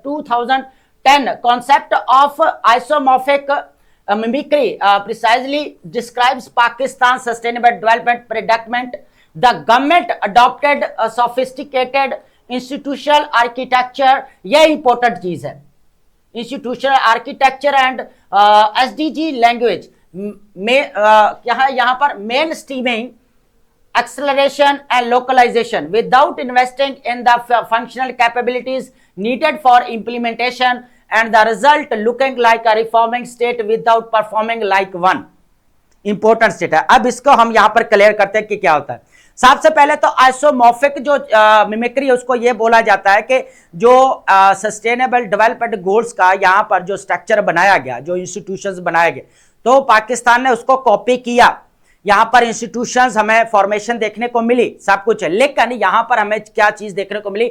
2010 concept of isomorphic mimicry precisely describes Pakistan sustainable development predicament. The government adopted a sophisticated institutional architecture, यह इंपॉर्टेंट चीज है, institutional architecture and SDG language में क्या है यहाँ पर main streaming acceleration and localization without investing in the functional capabilities needed for implementation, and the result looking like a reforming state without performing like one। Important state है। अब इसको हम यहां पर क्लियर करते हैं कि क्या होता है। सबसे पहले तो आइसोमॉर्फिक जो मिमिक्री है उसको ये बोला जाता है कि जो सस्टेनेबल डेवलपमेंट गोल्स का यहाँ पर जो स्ट्रक्चर बनाया गया, जो इंस्टीट्यूशंस बनाए गए, तो पाकिस्तान ने उसको कॉपी किया। यहां पर इंस्टीट्यूशंस हमें फॉर्मेशन देखने को मिली, सब कुछ है, लेकिन यहां पर हमें क्या चीज देखने को मिली,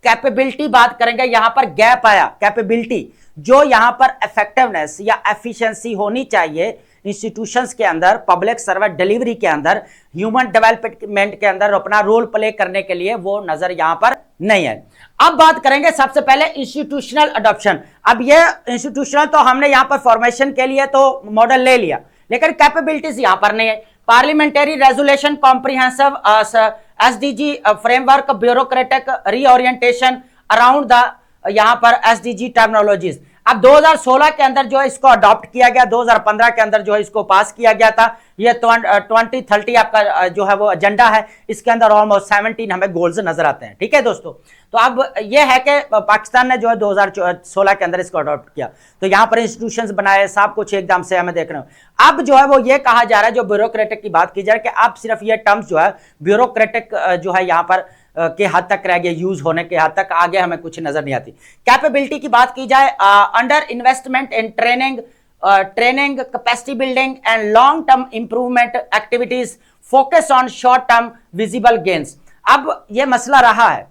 कैपेबिलिटी बात करेंगे, यहां पर गैप आया। कैपेबिलिटी जो यहां पर इफेक्टिवनेस या एफिशिएंसी होनी चाहिए इंस्टीट्यूशंस के अंदर, पब्लिक सर्विस डिलीवरी के अंदर, ह्यूमन डेवलपमेंट के अंदर अपना रोल प्ले करने के लिए, वो नजर यहां पर नहीं है। अब बात करेंगे सबसे पहले इंस्टीट्यूशनल अडॉप्शन। अब ये इंस्टीट्यूशनल तो हमने यहां पर फॉर्मेशन के लिए तो मॉडल ले लिया, लेकिन कैपेबिलिटीज यहां पर नहीं है। Parliamentary resolution comprehensive SDG framework, bureaucratic reorientation around the यहां पर एसडीजी टर्मिनोलॉजीज। अब 2016 के अंदर जो है इसको अडॉप्ट किया गया, 2015 के अंदर जो है इसको पास किया गया था। ये 2030 आपका जो है वो एजेंडा है, इसके अंदर ऑलमोस्ट 17 हमें गोल्स नजर आते हैं। ठीक है दोस्तों, तो अब ये है कि पाकिस्तान ने जो है 2016 के अंदर इसको अडॉप्ट किया, तो यहाँ पर इंस्टीट्यूशंस बनाए, सब कुछ एकदम से हमें देख रहे हो। अब जो है वो ये कहा जा रहा है, जो ब्यूरोक्रेटिक की बात की जाए कि अब सिर्फ ये टर्म्स जो है ब्यूरोक्रेटिक जो है यहाँ पर के हद तक रह गए, यूज होने के हद तक, आगे हमें कुछ नजर नहीं आती। कैपेबिलिटी की बात की जाए, under investment in training capacity building and long term improvement activities focus on short term visible gains. अब यह मसला रहा है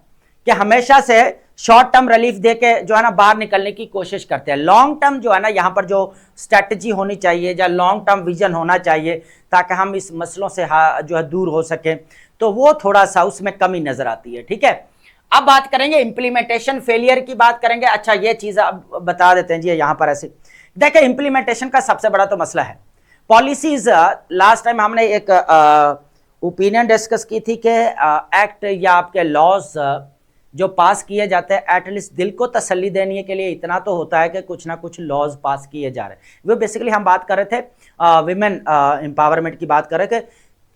कि हमेशा से शॉर्ट टर्म रिलीफ देके जो है ना बाहर निकलने की कोशिश करते हैं। लॉन्ग टर्म जो है ना यहाँ पर जो स्ट्रेटजी होनी चाहिए या लॉन्ग टर्म विजन होना चाहिए ताकि हम इस मसलों से जो है दूर हो सके, तो वो थोड़ा सा उसमें कमी नजर आती है। ठीक है, अब बात करेंगे इंप्लीमेंटेशन फेलियर की बात करेंगे। अच्छा, ये चीज अब बता देते हैं जी, यहाँ पर ऐसे देखिए इंप्लीमेंटेशन का सबसे बड़ा तो मसला है पॉलिसीज। लास्ट टाइम हमने एक ओपिनियन डिस्कस की थी कि एक्ट या आपके लॉज जो पास किए जाते हैं, एटलीस्ट दिल को तसल्ली देने के लिए इतना तो होता है कि कुछ ना कुछ लॉज पास किए जा रहे हैं। वो बेसिकली हम बात कर रहे थे विमेन एम्पावरमेंट की बात कर रहे थे,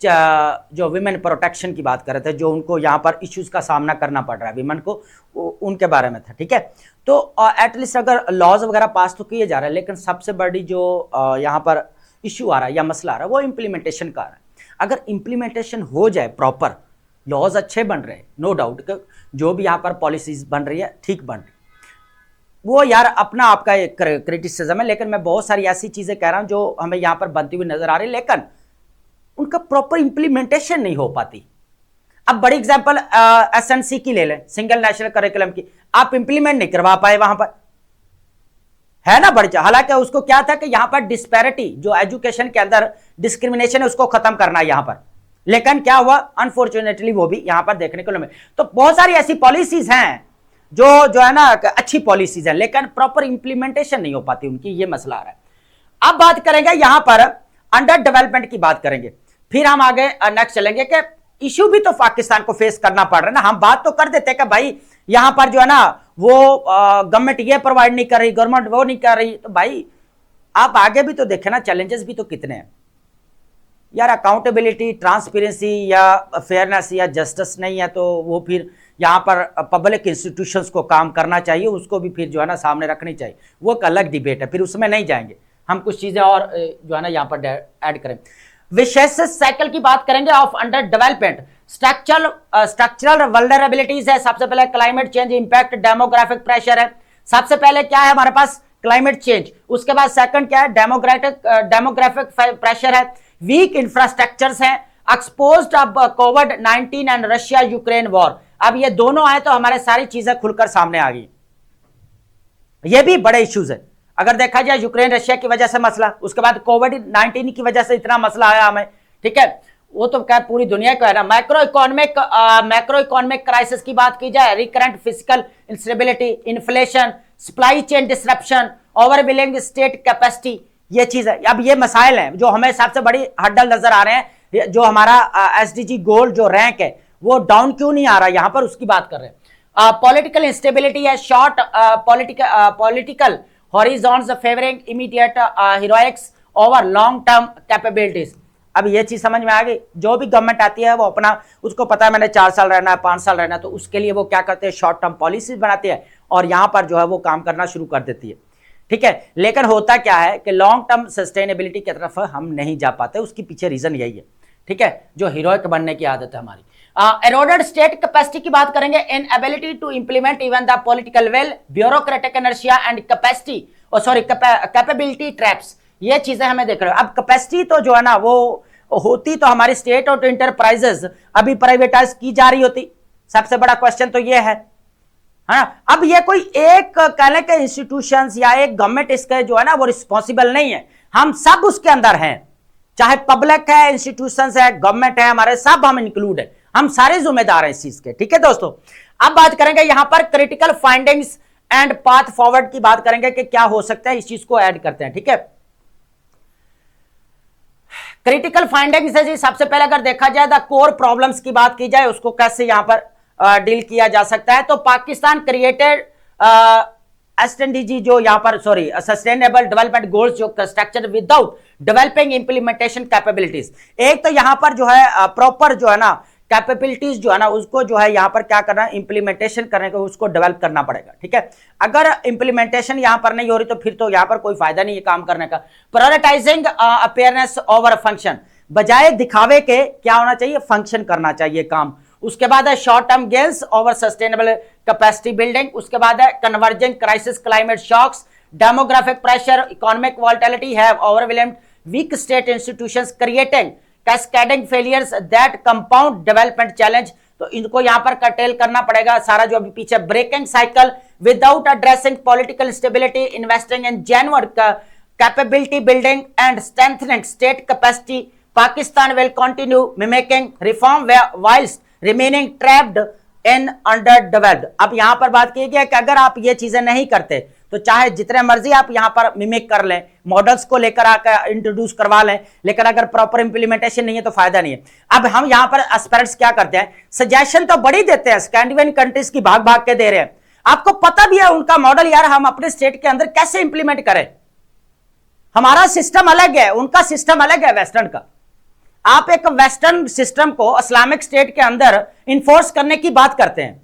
जो विमेन प्रोटेक्शन की बात कर रहे थे, जो उनको यहाँ पर इश्यूज का सामना करना पड़ रहा है विमेन को, उनके बारे में था। ठीक है, तो एटलीस्ट अगर लॉज वगैरह पास तो किए जा रहे हैं, लेकिन सबसे बड़ी जो यहाँ पर इश्यू आ रहा है या मसला आ रहा है वो इम्प्लीमेंटेशन का आ रहा है। अगर इम्प्लीमेंटेशन हो जाए प्रॉपर, लॉज अच्छे बन रहे हैं, नो डाउट, जो भी यहाँ पर पॉलिसीज बन रही है ठीक बन रही, वो यार अपना आपका एक क्रिटिसिज्म है, लेकिन मैं बहुत सारी ऐसी चीजें कह रहा हूं जो हमें यहाँ पर बनती हुई नजर आ रही है, लेकिन उनका प्रॉपर इंप्लीमेंटेशन नहीं हो पाती। अब बड़ी एग्जांपल एसएनसी की ले लें, सिंगल नेशनल करिकुलम की, आप इंप्लीमेंट नहीं करवा पाए वहां पर, है ना बड़ी। हालांकि उसको क्या था कि यहां पर डिस्पैरिटी जो एजुकेशन के अंदर डिस्क्रिमिनेशन है उसको खत्म करना है यहां पर, लेकिन क्या हुआ, अनफॉर्चुनेटली वो भी यहां पर देखने को मिले। तो बहुत सारी ऐसी पॉलिसीज हैं जो है ना अच्छी पॉलिसीज है, लेकिन प्रॉपर इंप्लीमेंटेशन नहीं हो पाती उनकी, ये मसला आ रहा है। अब बात करेंगे यहां पर अंडर डेवलपमेंट की बात करेंगे, फिर हम आगे नेक्स्ट चलेंगे कि इश्यू भी तो पाकिस्तान को फेस करना पड़ रहा है ना। हम बात तो कर देते हैं कि भाई यहां पर जो है ना वो गवर्नमेंट ये प्रोवाइड नहीं कर रही, गवर्नमेंट वो नहीं कर रही, तो भाई आप आगे भी तो देखें ना, चैलेंजेस भी तो कितने हैं यार। अकाउंटेबिलिटी, ट्रांसपेरेंसी या फेयरनेस या जस्टिस नहीं है, तो वो फिर यहाँ पर पब्लिक इंस्टीट्यूशंस को काम करना चाहिए, उसको भी फिर जो है ना सामने रखनी चाहिए। वो एक अलग डिबेट है, फिर उसमें नहीं जाएंगे हम, कुछ चीजें और जो है ना यहाँ पर ऐड करें। विशेष साइकिल की बात करेंगे of under development, structural vulnerabilities है। सबसे पहले climate change impact, demographic pressure है। सबसे पहले क्या है हमारे पास, क्लाइमेट चेंज, उसके बाद सेकंड क्या है, डेमोग्राफिक प्रेशर है। वीक इंफ्रास्ट्रक्चर्स हैं, एक्सपोज्ड अब कोविड-19 एंड रशिया यूक्रेन वॉर। अब ये दोनों आए तो हमारे सारी चीजें खुलकर सामने आ गई। ये भी बड़े इश्यूज है, अगर देखा जाए यूक्रेन रशिया की वजह से मसला, उसके बाद कोविड-19 की वजह से इतना मसला आया हमें। ठीक है, वो तो क्या पूरी दुनिया को है ना। मैक्रो इकोनॉमिक क्राइसिस की बात की जाए, recurrent physical instability, inflation, supply chain disruption, overbilling state capacity, ये चीज है। अब ये मसाइल हैं जो हमें सबसे बड़ी हड्डल नजर आ रहे हैं। जो हमारा एसडीजी गोल जो रैंक है वो डाउन क्यों नहीं आ रहा, यहां पर उसकी बात कर रहे हैं। पॉलिटिकल इंस्टेबिलिटी है, short political horizons favouring immediate heroics over long term capabilities. अब ये चीज समझ में आ गई, जो भी गवर्नमेंट आती है वो अपना, उसको पता है मैंने 4 साल रहना है, 5 साल रहना है, तो उसके लिए वो क्या करते हैं, शॉर्ट टर्म पॉलिसीज बनाती है और यहां पर जो है वो काम करना शुरू कर देती है। ठीक है, लेकिन होता क्या है कि लॉन्ग टर्म सस्टेनेबिलिटी की तरफ हम नहीं जा पाते, उसके पीछे रीजन यही है। ठीक है, जो हीरोइक बनने की आदत है हमारी। एरोडेड स्टेट कैपेसिटी की बात करेंगे, inability to implement even the political will, bureaucratic inertia and capacity capability traps, ये चीजें हमें देख रहे हो। अब कैपेसिटी तो जो है ना वो होती तो हमारी स्टेट और इंटरप्राइजेस अभी प्राइवेटाइज की जा रही होती, सबसे बड़ा क्वेश्चन तो ये है ना। अब ये कोई एक कहने के इंस्टीट्यूशंस या एक गवर्नमेंट इसके जो है ना वो रिस्पॉन्सिबल नहीं है, हम सब उसके अंदर हैं, चाहे पब्लिक है, इंस्टीट्यूशंस है, गवर्नमेंट है, हमारे सब हम इंक्लूड है, हम सारे जिम्मेदार हैं इस चीज के। ठीक है दोस्तों, अब बात करेंगे यहां पर critical findings and path forward की बात करेंगे कि क्या हो सकता है, इस चीज को ऐड करते हैं। ठीक है, क्रिटिकल फाइंडिंग्स है जी, सबसे पहले अगर देखा जाए द कोर प्रॉब्लम्स की बात की जाए, उसको कैसे यहां पर डील किया जा सकता है, तो पाकिस्तान क्रिएटेड एसडीजी जो यहाँ पर सॉरी सस्टेनेबल डेवलपमेंट गोल्स जो structure without developing implementation capabilities. एक तो यहाँ पर जो है प्रॉपर जो है ना कैपेबिलिटीज जो है ना उसको जो है यहाँ पर क्या करना है, इंप्लीमेंटेशन करने को उसको डेवलप करना पड़ेगा। ठीक है, अगर इंप्लीमेंटेशन यहाँ पर नहीं हो रही तो फिर तो यहाँ पर कोई फायदा नहीं है काम करने का। प्रायोरिटाइजिंग अपीयरेंस ओवर फंक्शन, बजाय दिखावे के क्या होना चाहिए, फंक्शन करना चाहिए काम। उसके बाद है short term gains over sustainable capacity building. उसके बाद है convergent crisis, climate shocks, demographic pressure, economic volatility have overwhelmed weak state institutions creating cascading failures that compound development challenge. तो इनको यहां पर कर्टेल करना पड़ेगा सारा जो अभी पीछे breaking cycle without addressing political stability, investing in genuine capability building and strengthening state capacity. Pakistan will continue mimicking reform whilst remaining trapped in under developed. अब यहां पर बात की गई कि अगर आप ये चीजें नहीं करते तो चाहे जितने मर्जी आप यहां पर मिमिक कर लें, मॉडल्स को लेकर आकर इंट्रोड्यूस करवा लें, लेकिन अगर प्रॉपर इंप्लीमेंटेशन नहीं है तो फायदा नहीं है। अब हम यहां पर एस्पिरेंट्स क्या करते हैं, सजेशन तो बड़ी देते हैं, स्कैंडिनेवियन कंट्रीज की भाग भाग के दे रहे हैं, आपको पता भी है उनका मॉडल यार हम अपने स्टेट के अंदर कैसे इंप्लीमेंट करें। हमारा सिस्टम अलग है, उनका सिस्टम अलग है वेस्टर्न का। आप एक वेस्टर्न सिस्टम को इस्लामिक स्टेट के अंदर इन्फोर्स करने की बात करते हैं,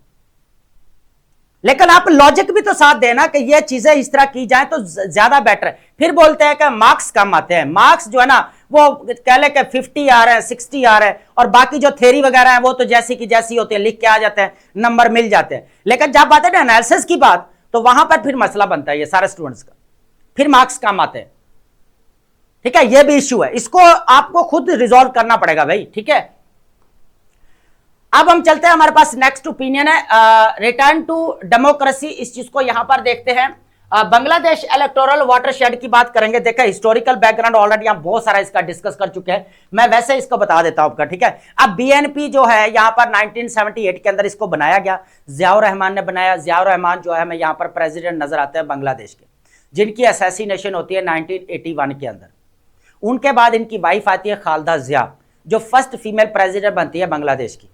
लेकिन आप लॉजिक भी तो साथ देना कि ये चीजें इस तरह की जाए तो ज्यादा बेटर है। फिर बोलते हैं कि मार्क्स कम आते हैं, मार्क्स जो है ना वो कह ले कि 50 आ रहे हैं, 60 आ रहे हैं, और बाकी जो थ्योरी वगैरह है वो तो जैसी की जैसी होती है, लिख के आ जाते हैं, नंबर मिल जाते हैं। लेकिन जब बात है ना एनालिसिस की बात, तो वहां पर फिर मसला बनता है ये सारे स्टूडेंट्स का, फिर मार्क्स कम आते हैं। ठीक है, ये भी इश्यू है, इसको आपको खुद रिजॉल्व करना पड़ेगा भाई। ठीक है, अब हम चलते हैं, हमारे पास नेक्स्ट ओपिनियन है रिटर्न टू डेमोक्रेसी। इस चीज को यहां पर देखते हैं। बांग्लादेश इलेक्टोरल वाटरशेड की बात करेंगे। देखा हिस्टोरिकल बैकग्राउंड ऑलरेडी यहां बहुत सारा इसका डिस्कस कर चुके हैं, मैं वैसे इसको बता देता हूं आपका। ठीक है, अब बीएनपी जो है यहां पर 1978 के अंदर इसको बनाया गया, जियाउर रहमान ने बनाया। जियाउर रहमान जो है हमें यहां पर प्रेसिडेंट नजर आते हैं बांग्लादेश के, जिनकी असैसिनेशन होती है 1981 के अंदर। उनके बाद इनकी वाइफ आती है खालदा जिया, जो फर्स्ट फीमेल प्रेसिडेंट बनती है बांग्लादेश की।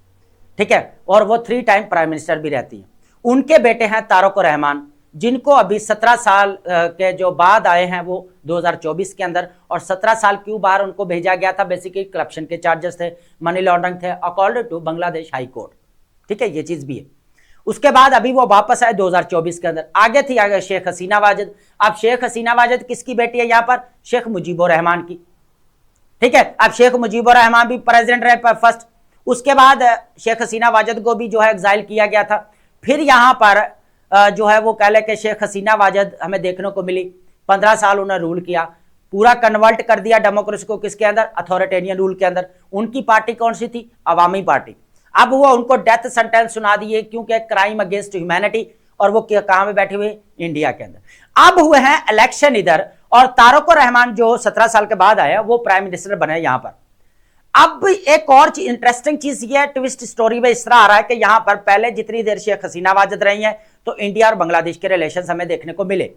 ठीक है, और वो 3 टाइम प्राइम मिनिस्टर भी रहती है। उनके बेटे हैं तारक रहमान, जिनको अभी 17 साल के जो बाद आए हैं वो 2024 के अंदर, और 17 साल क्यों बाहर उनको भेजा गया था, बेसिकली करप्शन के चार्जेस थे, मनी लॉन्ड्रिंग थे, according to Bangladesh high court. ठीक है, ये चीज भी है। उसके बाद अभी वो वापस आए 2024 के अंदर। आगे थी आगे शेख हसीना वाजिद। अब शेख हसीना वाजिद किसकी बेटी है, यहां पर शेख मुजीबुर रहमान की। ठीक है, अब शेख मुजीबुर रहमान भी प्रेसिडेंट रहे फर्स्ट। उसके बाद शेख हसीना वाजिद को भी जो है एग्जाइल किया गया था। फिर यहां पर जो है वो कह ले कि शेख हसीना वाजिद हमें देखने को मिली, 15 साल उन्होंने रूल किया, पूरा कन्वर्ट कर दिया डेमोक्रेसी को किसके अंदर, अथॉरिटेरियन रूल के अंदर। उनकी पार्टी कौन सी थी, अवामी पार्टी। अब वो उनको डेथ सेंटेंस सुना दिए क्योंकि क्राइम अगेंस्ट ह्यूमैनिटी, और वो कहां में बैठे हुए, इंडिया के अंदर। अब हुए हैं इलेक्शन इधर, और तारक रहमान जो 17 साल के बाद आया वो प्राइम मिनिस्टर बने यहां पर। अब एक और इंटरेस्टिंग चीज ये है, ट्विस्ट स्टोरी में इस तरह आ रहा है कि यहां पर पहले जितनी देर शेख हसीना वाजिद रही हैं तो इंडिया और बांग्लादेश के रिलेशंस हमें देखने को मिले,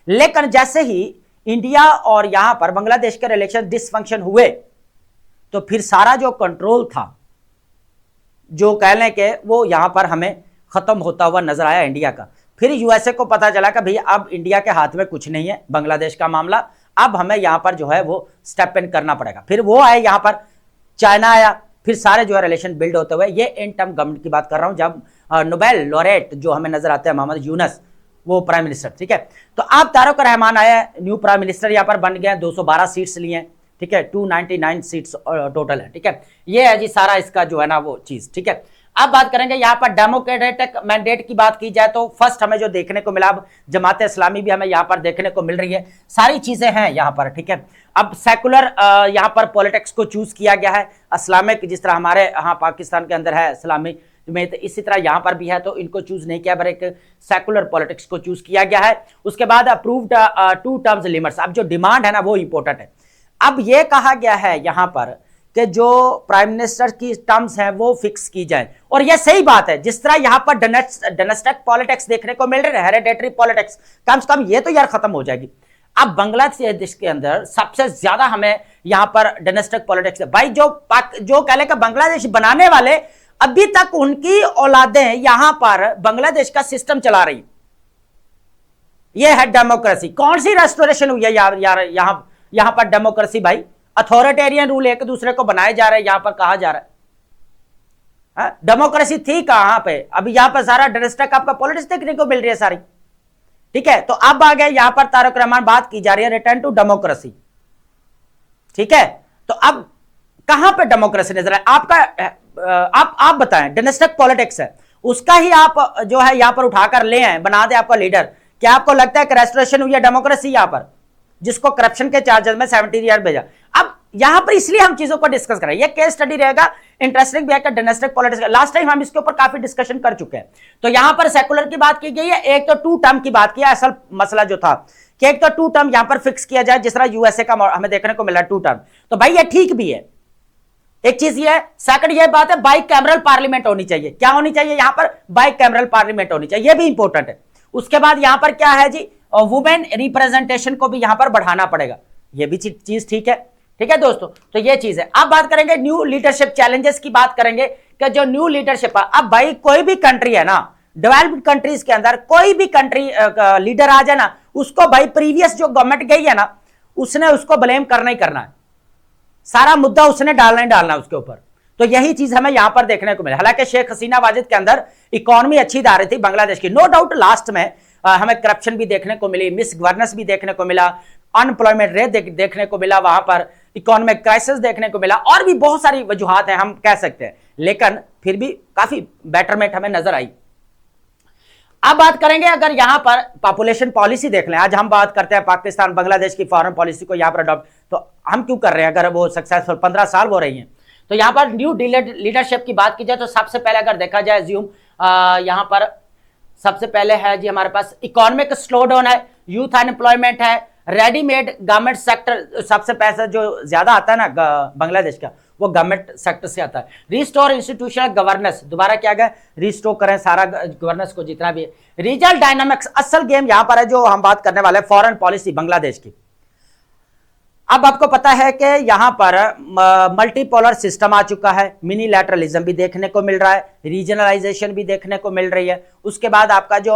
लेकिन जैसे ही इंडिया और यहां पर बांग्लादेश के रिलेशन डिसफंक्शन हुए तो फिर सारा जो कंट्रोल था, जो कह लें कि वो यहां पर हमें खत्म होता हुआ नजर आया इंडिया का। फिर यूएसए को पता चला कि भैया अब इंडिया के हाथ में कुछ नहीं है बांग्लादेश का मामला, अब हमें यहां पर जो है वो स्टेप इन करना पड़ेगा। फिर वो आए यहां पर, चाइना आया, फिर सारे जो है रिलेशन बिल्ड होते हुए, ये इन टर्म गवर्नमेंट की बात कर रहा हूं, जब नोबेल लॉरेट जो हमें नजर आते हैं मोहम्मद यूनुस, वो प्राइम मिनिस्टर। ठीक है, तो अब तारक रहमान आया, न्यू प्राइम मिनिस्टर यहां पर बन गए, 212 सीट्स लिए हैं। ठीक है, 299 सीट्स टोटल है। ठीक है, ये है जी सारा इसका जो है ना वो चीज। ठीक है, अब बात करेंगे यहाँ पर डेमोक्रेटिक मैंडेट की बात की जाए तो फर्स्ट हमें जो देखने को मिला, अब जमात इस्लामी भी हमें यहाँ पर देखने को मिल रही है, सारी चीजें हैं यहाँ पर। ठीक है, अब सेकुलर यहाँ पर पॉलिटिक्स को चूज किया गया है, इस्लामिक जिस तरह हमारे यहाँ पाकिस्तान के अंदर है इस्लामी में, तो इसी तरह यहाँ पर भी है, तो इनको चूज नहीं किया, पर एक सेकुलर पॉलिटिक्स को चूज किया गया है। उसके बाद अप्रूव्ड 2 टर्म्स लिमिट्स। अब जो डिमांड है ना वो इंपॉर्टेंट है। अब ये कहा गया है यहाँ पर कि जो प्राइम मिनिस्टर की टर्म्स हैं वो फिक्स की जाए, और ये सही बात है। जिस तरह यहाँ पर डायनेस्टिक पॉलिटिक्स देखने को मिल रहे हैं, हेरिडेटरी पॉलिटिक्स, कम से कम ये तो यार खत्म हो जाएगी। अब बांग्लादेश के अंदर सबसे ज्यादा हमें यहाँ पर डायनेस्टिक पॉलिटिक्स है भाई, जो कह ले बांग्लादेश बनाने वाले अभी तक उनकी औलादें यहां पर बांग्लादेश का सिस्टम चला रही। ये है डेमोक्रेसी। कौन सी रेस्टोरेशन हुई है यहां पर डेमोक्रेसी भाई? अथॉरिटेरियन रूल एक दूसरे को बनाए जा रहे हैं, यहां पर कहा जा रहा है डेमोक्रेसी थी कहां पे? अभी यहां पर सारा डायनेस्टिक आपका पॉलिटिक्स देखने को मिल रही है सारी। ठीक है, तो अब आ गए यहां पर तारक रहमान, बात की जा रही है रिटर्न टू डेमोक्रेसी। ठीक है, तो अब कहां पे डेमोक्रेसी नजर है आपका? आप बताएं, डायनेस्टिक पॉलिटिक्स है उसका ही आप जो है यहां पर उठाकर ले आए, बना दे आपका लीडर। क्या आपको लगता है कि रेस्टोरेशन हुई है डेमोक्रेसी यहां पर, जिसको करप्शन के चार्जेस में 70 ईयर भेजा? अब यहां पर इसलिए हम चीजों को डिस्कस करें, ये केस स्टडी रहेगा इंटरेस्टिंग भी है डायनेस्टिक पॉलिटिक्स का। लास्ट टाइम हम इसके ऊपर काफी डिस्कशन कर चुके हैं। तो यहां पर सेकुलर की बात की गई है, एक तो टू टर्म की बात किया। असल मसला जो था कि एक तो टू टर्म यहां पर फिक्स किया जाए, जिस तरह यूएसए का हमें देखने को मिला टू टर्म, तो भाई ये ठीक भी है। एक चीज ये है, सेकंड ये बात है बाई कैमरल पार्लियामेंट होनी चाहिए। क्या होनी चाहिए यहां पर? बाई कैमरल पार्लियामेंट होनी चाहिए, ये भी इंपॉर्टेंट है। उसके बाद यहां पर क्या है जी, वुमेन रिप्रेजेंटेशन को भी यहां पर बढ़ाना पड़ेगा, ये भी चीज ठीक है। ठीक है दोस्तों, तो ये चीज है। अब बात करेंगे न्यू लीडरशिप चैलेंजेस की, बात करेंगे कि जो न्यू लीडरशिप है, अब भाई कोई भी कंट्री है ना, डेवलप्ड कंट्रीज के अंदर कोई भी कंट्री लीडर आ जाए ना, उसको भाई प्रीवियस जो गवर्नमेंट गई है ना, उसने उसको ब्लेम करना ही करना है, सारा मुद्दा उसने डालना ही डालना है उसके ऊपर। तो यही चीज हमें यहां पर देखने को मिला। हालांकि शेख हसीना वाजिद के अंदर इकोनॉमी अच्छी जा रही थी बांग्लादेश की, नो डाउट। लास्ट में हमें करप्शन भी देखने को मिली, मिस गवर्नेंस भी देखने को मिला, अनएम्प्लॉयमेंट रेट देखने को मिला, वहां पर इकोनॉमिक क्राइसिस देखने को मिला, और भी बहुत सारी वजूहात हैं हम कह सकते हैं, लेकिन फिर भी काफी बेटरमेंट हमें नजर आई। अब बात करेंगे, अगर यहां पर पॉपुलेशन पॉलिसी देख लें, आज हम बात करते हैं पाकिस्तान बांग्लादेश की फॉरेन पॉलिसी को यहां पर अडॉप्ट, तो हम क्यों कर रहे हैं? अगर वो सक्सेसफुल 15 साल हो रही हैं, तो यहां पर न्यू लीडरशिप की बात की जाए तो सबसे पहले अगर देखा जाए ज्यूम, यहां पर सबसे पहले है जी हमारे पास इकोनॉमिक स्लो डाउन है, यूथ अनएम्प्लॉयमेंट है, रेडीमेड गवर्नमेंट सेक्टर, सबसे पैसा जो ज्यादा आता है ना बांग्लादेश का, वो गवर्नमेंट सेक्टर से आता है। रिस्टोर इंस्टीट्यूशनल गवर्नेंस, दोबारा क्या गया, रिस्टोर करें सारा गवर्नेंस को जितना भी है। रीजनल डायनामिक्स, असल गेम यहां पर है जो हम बात करने वाले फॉरेन पॉलिसी बांग्लादेश की। अब आपको पता है कि यहां पर मल्टीपोलर सिस्टम आ चुका है, मिनीलैटरलिज्म भी देखने को मिल रहा है, रीजनलाइजेशन भी देखने को मिल रही है। उसके बाद आपका जो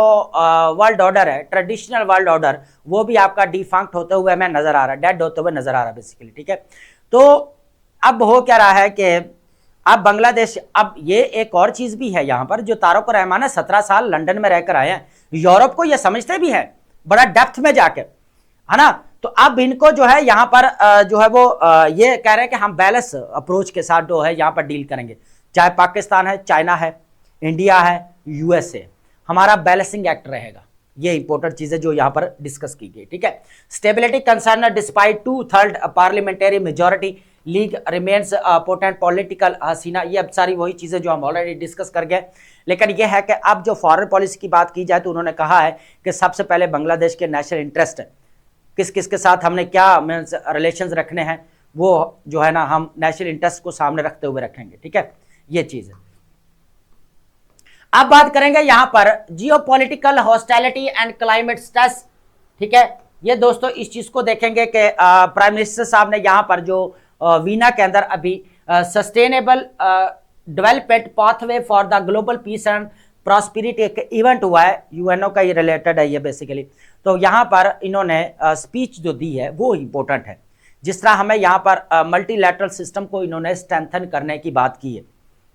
वर्ल्ड ऑर्डर है, ट्रेडिशनल वर्ल्ड ऑर्डर, वो भी आपका डिफंक्ट होते हुए हमें नजर आ रहा है, डेड होते हुए नजर आ रहा है बेसिकली। ठीक है, तो अब हो क्या रहा है कि अब बांग्लादेश, अब ये एक और चीज भी है यहां पर, जो तारक रहमान है 17 साल लंदन में रहकर आए हैं, यूरोप को ये समझते भी हैं बड़ा डेप्थ में जाकर, है ना। तो अब इनको जो है यहां पर जो है वो ये कह रहे हैं कि हम बैलेंस अप्रोच के साथ जो है यहां पर डील करेंगे, चाहे पाकिस्तान है, चाइना है, इंडिया है, यूएसए, हमारा बैलेंसिंग एक्ट रहेगा। ये इंपॉर्टेंट चीजें जो यहां पर डिस्कस की गई। ठीक है, stability concern despite 2/3 parliamentary majority, league remains potent political Hasina, ये अब सारी वही चीजें जो हम ऑलरेडी डिस्कस कर गए। लेकिन ये है कि अब जो फॉरेन पॉलिसी की बात की जाए तो उन्होंने कहा है कि सबसे पहले बांग्लादेश के नेशनल इंटरेस्ट है, किस किस के साथ हमने क्या रिलेशंस रखने हैं, वो जो है ना हम नेशनल इंटरेस्ट को सामने रखते हुए रखेंगे। ठीक है, ये चीज है। अब बात करेंगे यहां पर geopolitical hostility and climate stress. ठीक है, ये दोस्तों इस चीज को देखेंगे कि प्राइम मिनिस्टर साहब ने यहां पर जो वीना के अंदर अभी sustainable development pathway for the global peace and prosperity एक इवेंट हुआ है, यूएनओ का ये रिलेटेड है ये बेसिकली। तो यहाँ पर इन्होंने स्पीच जो दी है वो इम्पोर्टेंट है, जिस तरह हमें यहाँ पर मल्टीलैटरल सिस्टम को इन्होंने स्ट्रेंथन करने की बात की है।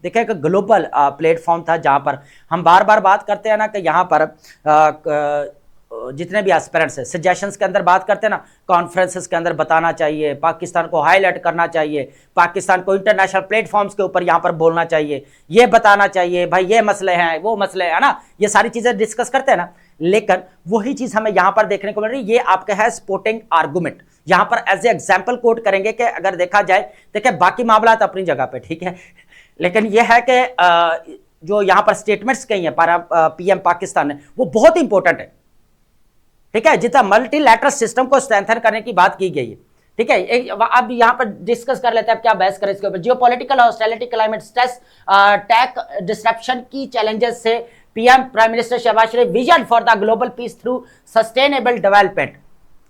देखिए एक ग्लोबल प्लेटफॉर्म था जहाँ पर हम बार बार बात करते हैं ना कि यहाँ पर जितने भी एस्पिरेंट्स हैं सजेशंस के अंदर बात करते हैं ना, कॉन्फ्रेंसेस के अंदर बताना चाहिए, पाकिस्तान को हाईलाइट करना चाहिए, पाकिस्तान को इंटरनेशनल प्लेटफॉर्म्स के ऊपर यहाँ पर बोलना चाहिए, ये बताना चाहिए भाई ये मसले हैं वो मसले है ना, ये सारी चीज़ें डिस्कस करते हैं ना। लेकिन वही चीज़ हमें यहाँ पर देखने को मिल रही है, ये आपका है सपोर्टिंग आर्गूमेंट, यहाँ पर एज ए एग्जाम्पल कोट करेंगे कि अगर देखा जाए, देखिए बाकी मामला तो अपनी जगह पर ठीक है, लेकिन यह है कि जो यहाँ पर स्टेटमेंट्स कही हैं पीएम पाकिस्तान ने वो बहुत इंपॉर्टेंट है। ठीक है, जितना मल्टीलैटरल सिस्टम को स्ट्रेंथन करने की बात की गई है। ठीक है, अब यहां पर डिस्कस कर लेते हैं, अब क्या बहस करें इसके ऊपर। Geopolitical hostility, climate stress, tech disruption की चैलेंजेस से PM prime minister Shehbaz Sharif, vision for the global peace through sustainable development.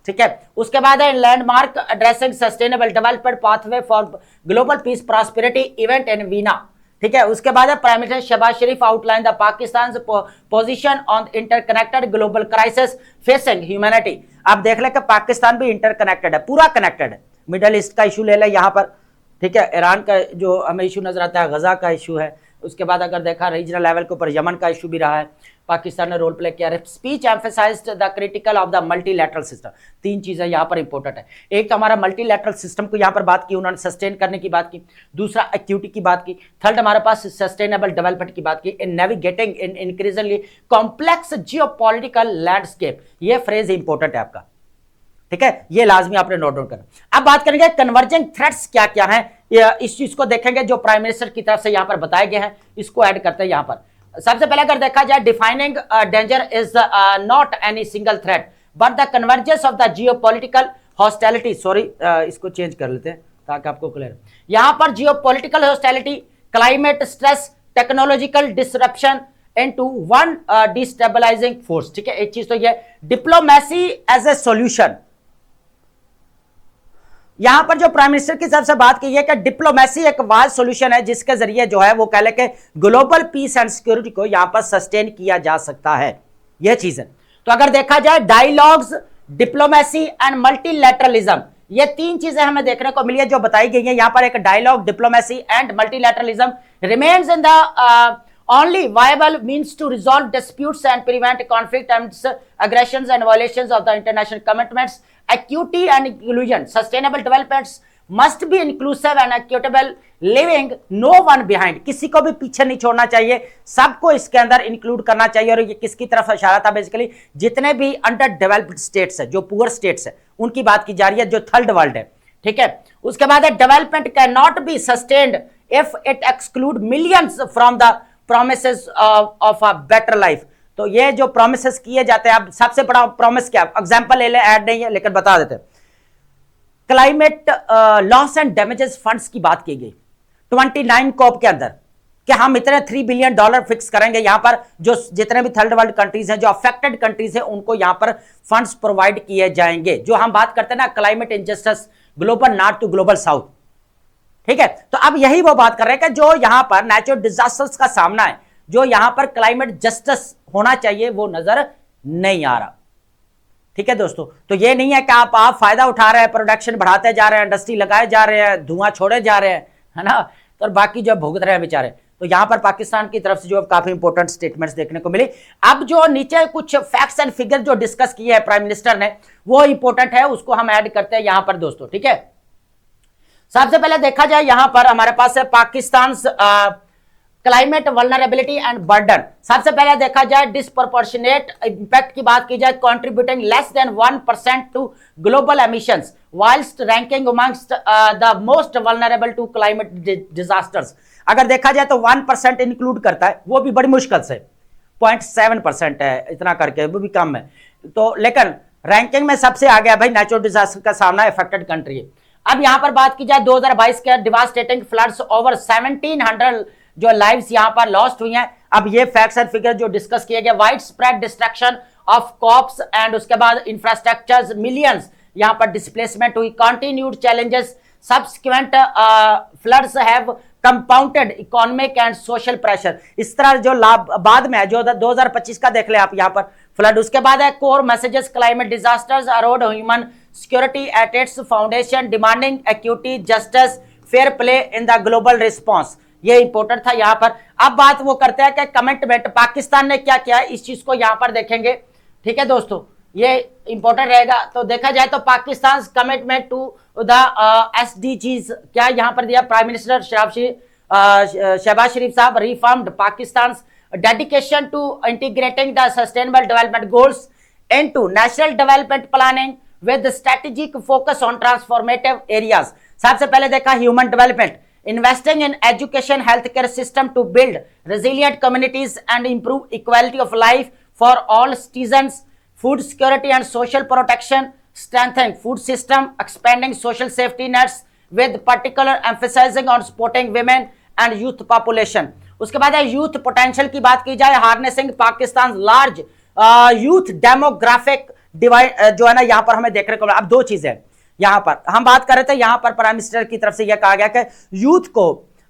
ठीक है, उसके बाद है landmark addressing sustainable development pathway for global peace prosperity event in Vienna. ठीक है। उसके बाद है prime minister Shehbaz Sharif outline the Pakistan position on interconnected global crisis facing humanity. आप देख ले कि पाकिस्तान भी इंटरकनेक्टेड है, पूरा कनेक्टेड है। मिडल ईस्ट का इशू ले ले यहाँ पर, ठीक है। ईरान का जो हमें इशू नजर आता है, गजा का इशू है। उसके बाद अगर देखा रीजनल लेवल के ऊपर यमन का इशू भी रहा है, पाकिस्तान ने रोल प्ले किया है। Speech emphasised the critical of the multilateral system. तीन चीजें यहाँ पर इंपॉर्टेंट है। एक तो हमारा मल्टीलैटरल सिस्टम को यहाँ पर बात की उन्होंने, सस्टेन करने की बात की। दूसरा एक्यूटी की बात की। थर्ड हमारे पास सस्टेनेबल डेवलपमेंट की बात की। इन नेविगेटिंग इन इंक्रीजिंगली कॉम्प्लेक्स जियोपॉलिटिकल लैंडस्केप, ये फ्रेज इंपॉर्टेंट है आपका, ठीक है। ये लाजमी आपने नोट डाउन करना। अब बात करेंगे कन्वर्जिंग थ्रेट्स क्या क्या हैं, इस चीज को देखेंगे जो प्राइम मिनिस्टर की तरफ से यहां पर बताए गए हैं, इसको ऐड करते हैं यहां पर। सबसे पहले अगर देखा जाए, defining danger is not any single threat but the convergence of the geopolitical hostility. Sorry, इसको चेंज कर लेते हैं ताकि आपको क्लियर। यहां पर geopolitical hostility, climate stress, technological disruption into one destabilising force, ठीक है। एक चीज तो ये डिप्लोमेसी एज ए सॉल्यूशन। यहां पर जो प्राइम मिनिस्टर की तरफ से बात की है कि डिप्लोमेसी एक वाज सॉल्यूशन है जिसके जरिए जो है वो कह ले कि ग्लोबल पीस एंड सिक्योरिटी को यहां पर सस्टेन किया जा सकता है, यह चीज है। तो अगर देखा जाए डायलॉग्स, डिप्लोमेसी एंड मल्टीलैटरलिज्म, ये तीन चीजें हमें देखने को मिली है जो बताई गई है यहां पर। एक dialogue, diplomacy and multilateralism remains in the only viable means to resolve disputes and prevent conflict and aggressions and violations of the international commitments. Equity and inclusion, sustainable developments must be inclusive and equitable, leaving no one behind. किसी को भी पीछे नहीं छोड़ना चाहिए, सबको इसके अंदर इंक्लूड करना चाहिए। और ये किसकी तरफ इशारा था? बेसिकली जितने भी अंडर डेवलप्ड स्टेट्स है, जो पुअर स्टेट्स है, उनकी बात की जा रही है, जो थर्ड वर्ल्ड है, ठीक है। उसके बाद है development can not be sustained if it exclude millions from the promises of a better life. तो ये जो प्रोमिसेस किए जाते हैं, अब सबसे बड़ा प्रोमिस क्या, एग्जांपल ले ले, ऐड नहीं है लेकिन बता देते हैं। Climate loss and damages funds की बात की गई 29 कॉप के अंदर कि हम इतने $3 बिलियन फिक्स करेंगे यहां पर, जो जितने भी थर्ड वर्ल्ड कंट्रीज हैं, जो अफेक्टेड कंट्रीज हैं, उनको यहां पर फंड्स प्रोवाइड किए जाएंगे। जो हम बात करते हैं ना climate injustice, global north to global south, ठीक है। तो अब यही वो बात कर रहे हैं कि जो यहां पर नेचुरल डिजास्टर्स का सामना है, जो यहां पर क्लाइमेट जस्टिस होना चाहिए, वो नजर नहीं आ रहा, ठीक है दोस्तों। तो ये नहीं है कि आप फायदा उठा रहे हैं, प्रोडक्शन बढ़ाते जा रहे हैं, इंडस्ट्री लगाए जा रहे हैं, धुआं छोड़े जा रहे हैं, है ना, तो बाकी जो भुगत रहे हैं बेचारे। तो यहां पर पाकिस्तान की तरफ से जो काफी इंपॉर्टेंट स्टेटमेंट्स देखने को मिली। अब जो नीचे कुछ फैक्ट्स एंड फिगर जो डिस्कस किए हैं प्राइम मिनिस्टर ने, वो इंपॉर्टेंट है, उसको हम ऐड करते हैं यहां पर दोस्तों, ठीक है। सबसे पहले देखा जाए यहां पर हमारे पास है Pakistan climate vulnerability and burden. सबसे पहले देखा जाए डिस्प्रोपोर्शनेट इंपैक्ट की बात की जाए, contributing less than 1% to global emissions whilst ranking amongst the most vulnerable to climate disasters. अगर देखा जाए तो 1% इंक्लूड करता है, वो भी बड़ी मुश्किल से 0.7% है, इतना करके वो भी कम है। तो लेकिन रैंकिंग में सबसे आगे है भाई, नेचुरल डिजास्टर का सामना अफेक्टेड कंट्री है। अब यहां पर बात की जाए 2022 के डिवास्टेटिंग फ्लड्स, ओवर 1700 जो लाइव्स यहां पर लॉस्ट हुई हैं। अब ये फैक्ट्स एंड फिगर जो डिस्कस किए गए, wide spread destruction of crops and उसके बाद इंफ्रास्ट्रक्चर्स, मिलियंस यहां पर डिस्प्लेसमेंट हुई, continued challenges, subsequent floods have compounded economic and social pressure. इस तरह जो लाभ बाद में है, जो 2025 का देख ले आप यहां पर फ्लड। उसके बाद है core messages, climate disasters erode human security at its foundation, demanding equity, justice, fair play in the global response. ये इंपॉर्टेंट था यहां पर। अब बात वो करते हैं कि कमिटमेंट पाकिस्तान ने क्या किया, इस चीज को यहां पर देखेंगे, ठीक है दोस्तों, ये इंपॉर्टेंट रहेगा। तो देखा जाए तो Pakistan commitment to the SDGs क्या यहां पर दिया प्राइम मिनिस्टर शहबाज शरीफ साहब, reformed Pakistan dedication to integrating the sustainable development goals into national development planning with strategic focus on transformative areas. सबसे पहले देखा human development, investing in education, healthcare system to build resilient communities and improve equality of life for all citizens, food security and social protection, strengthening food system, expanding social safety nets with particular emphasizing on supporting women and youth population। उसके बाद है youth potential की बात की जाए, harnessing Pakistan large youth demographic divide जो है ना यहां पर हमें देखने को मिला। अब दो चीजें यहां पर हम बात कर रहे थे, यहां पर प्राइम मिनिस्टर की तरफ से यह कहा गया कि यूथ को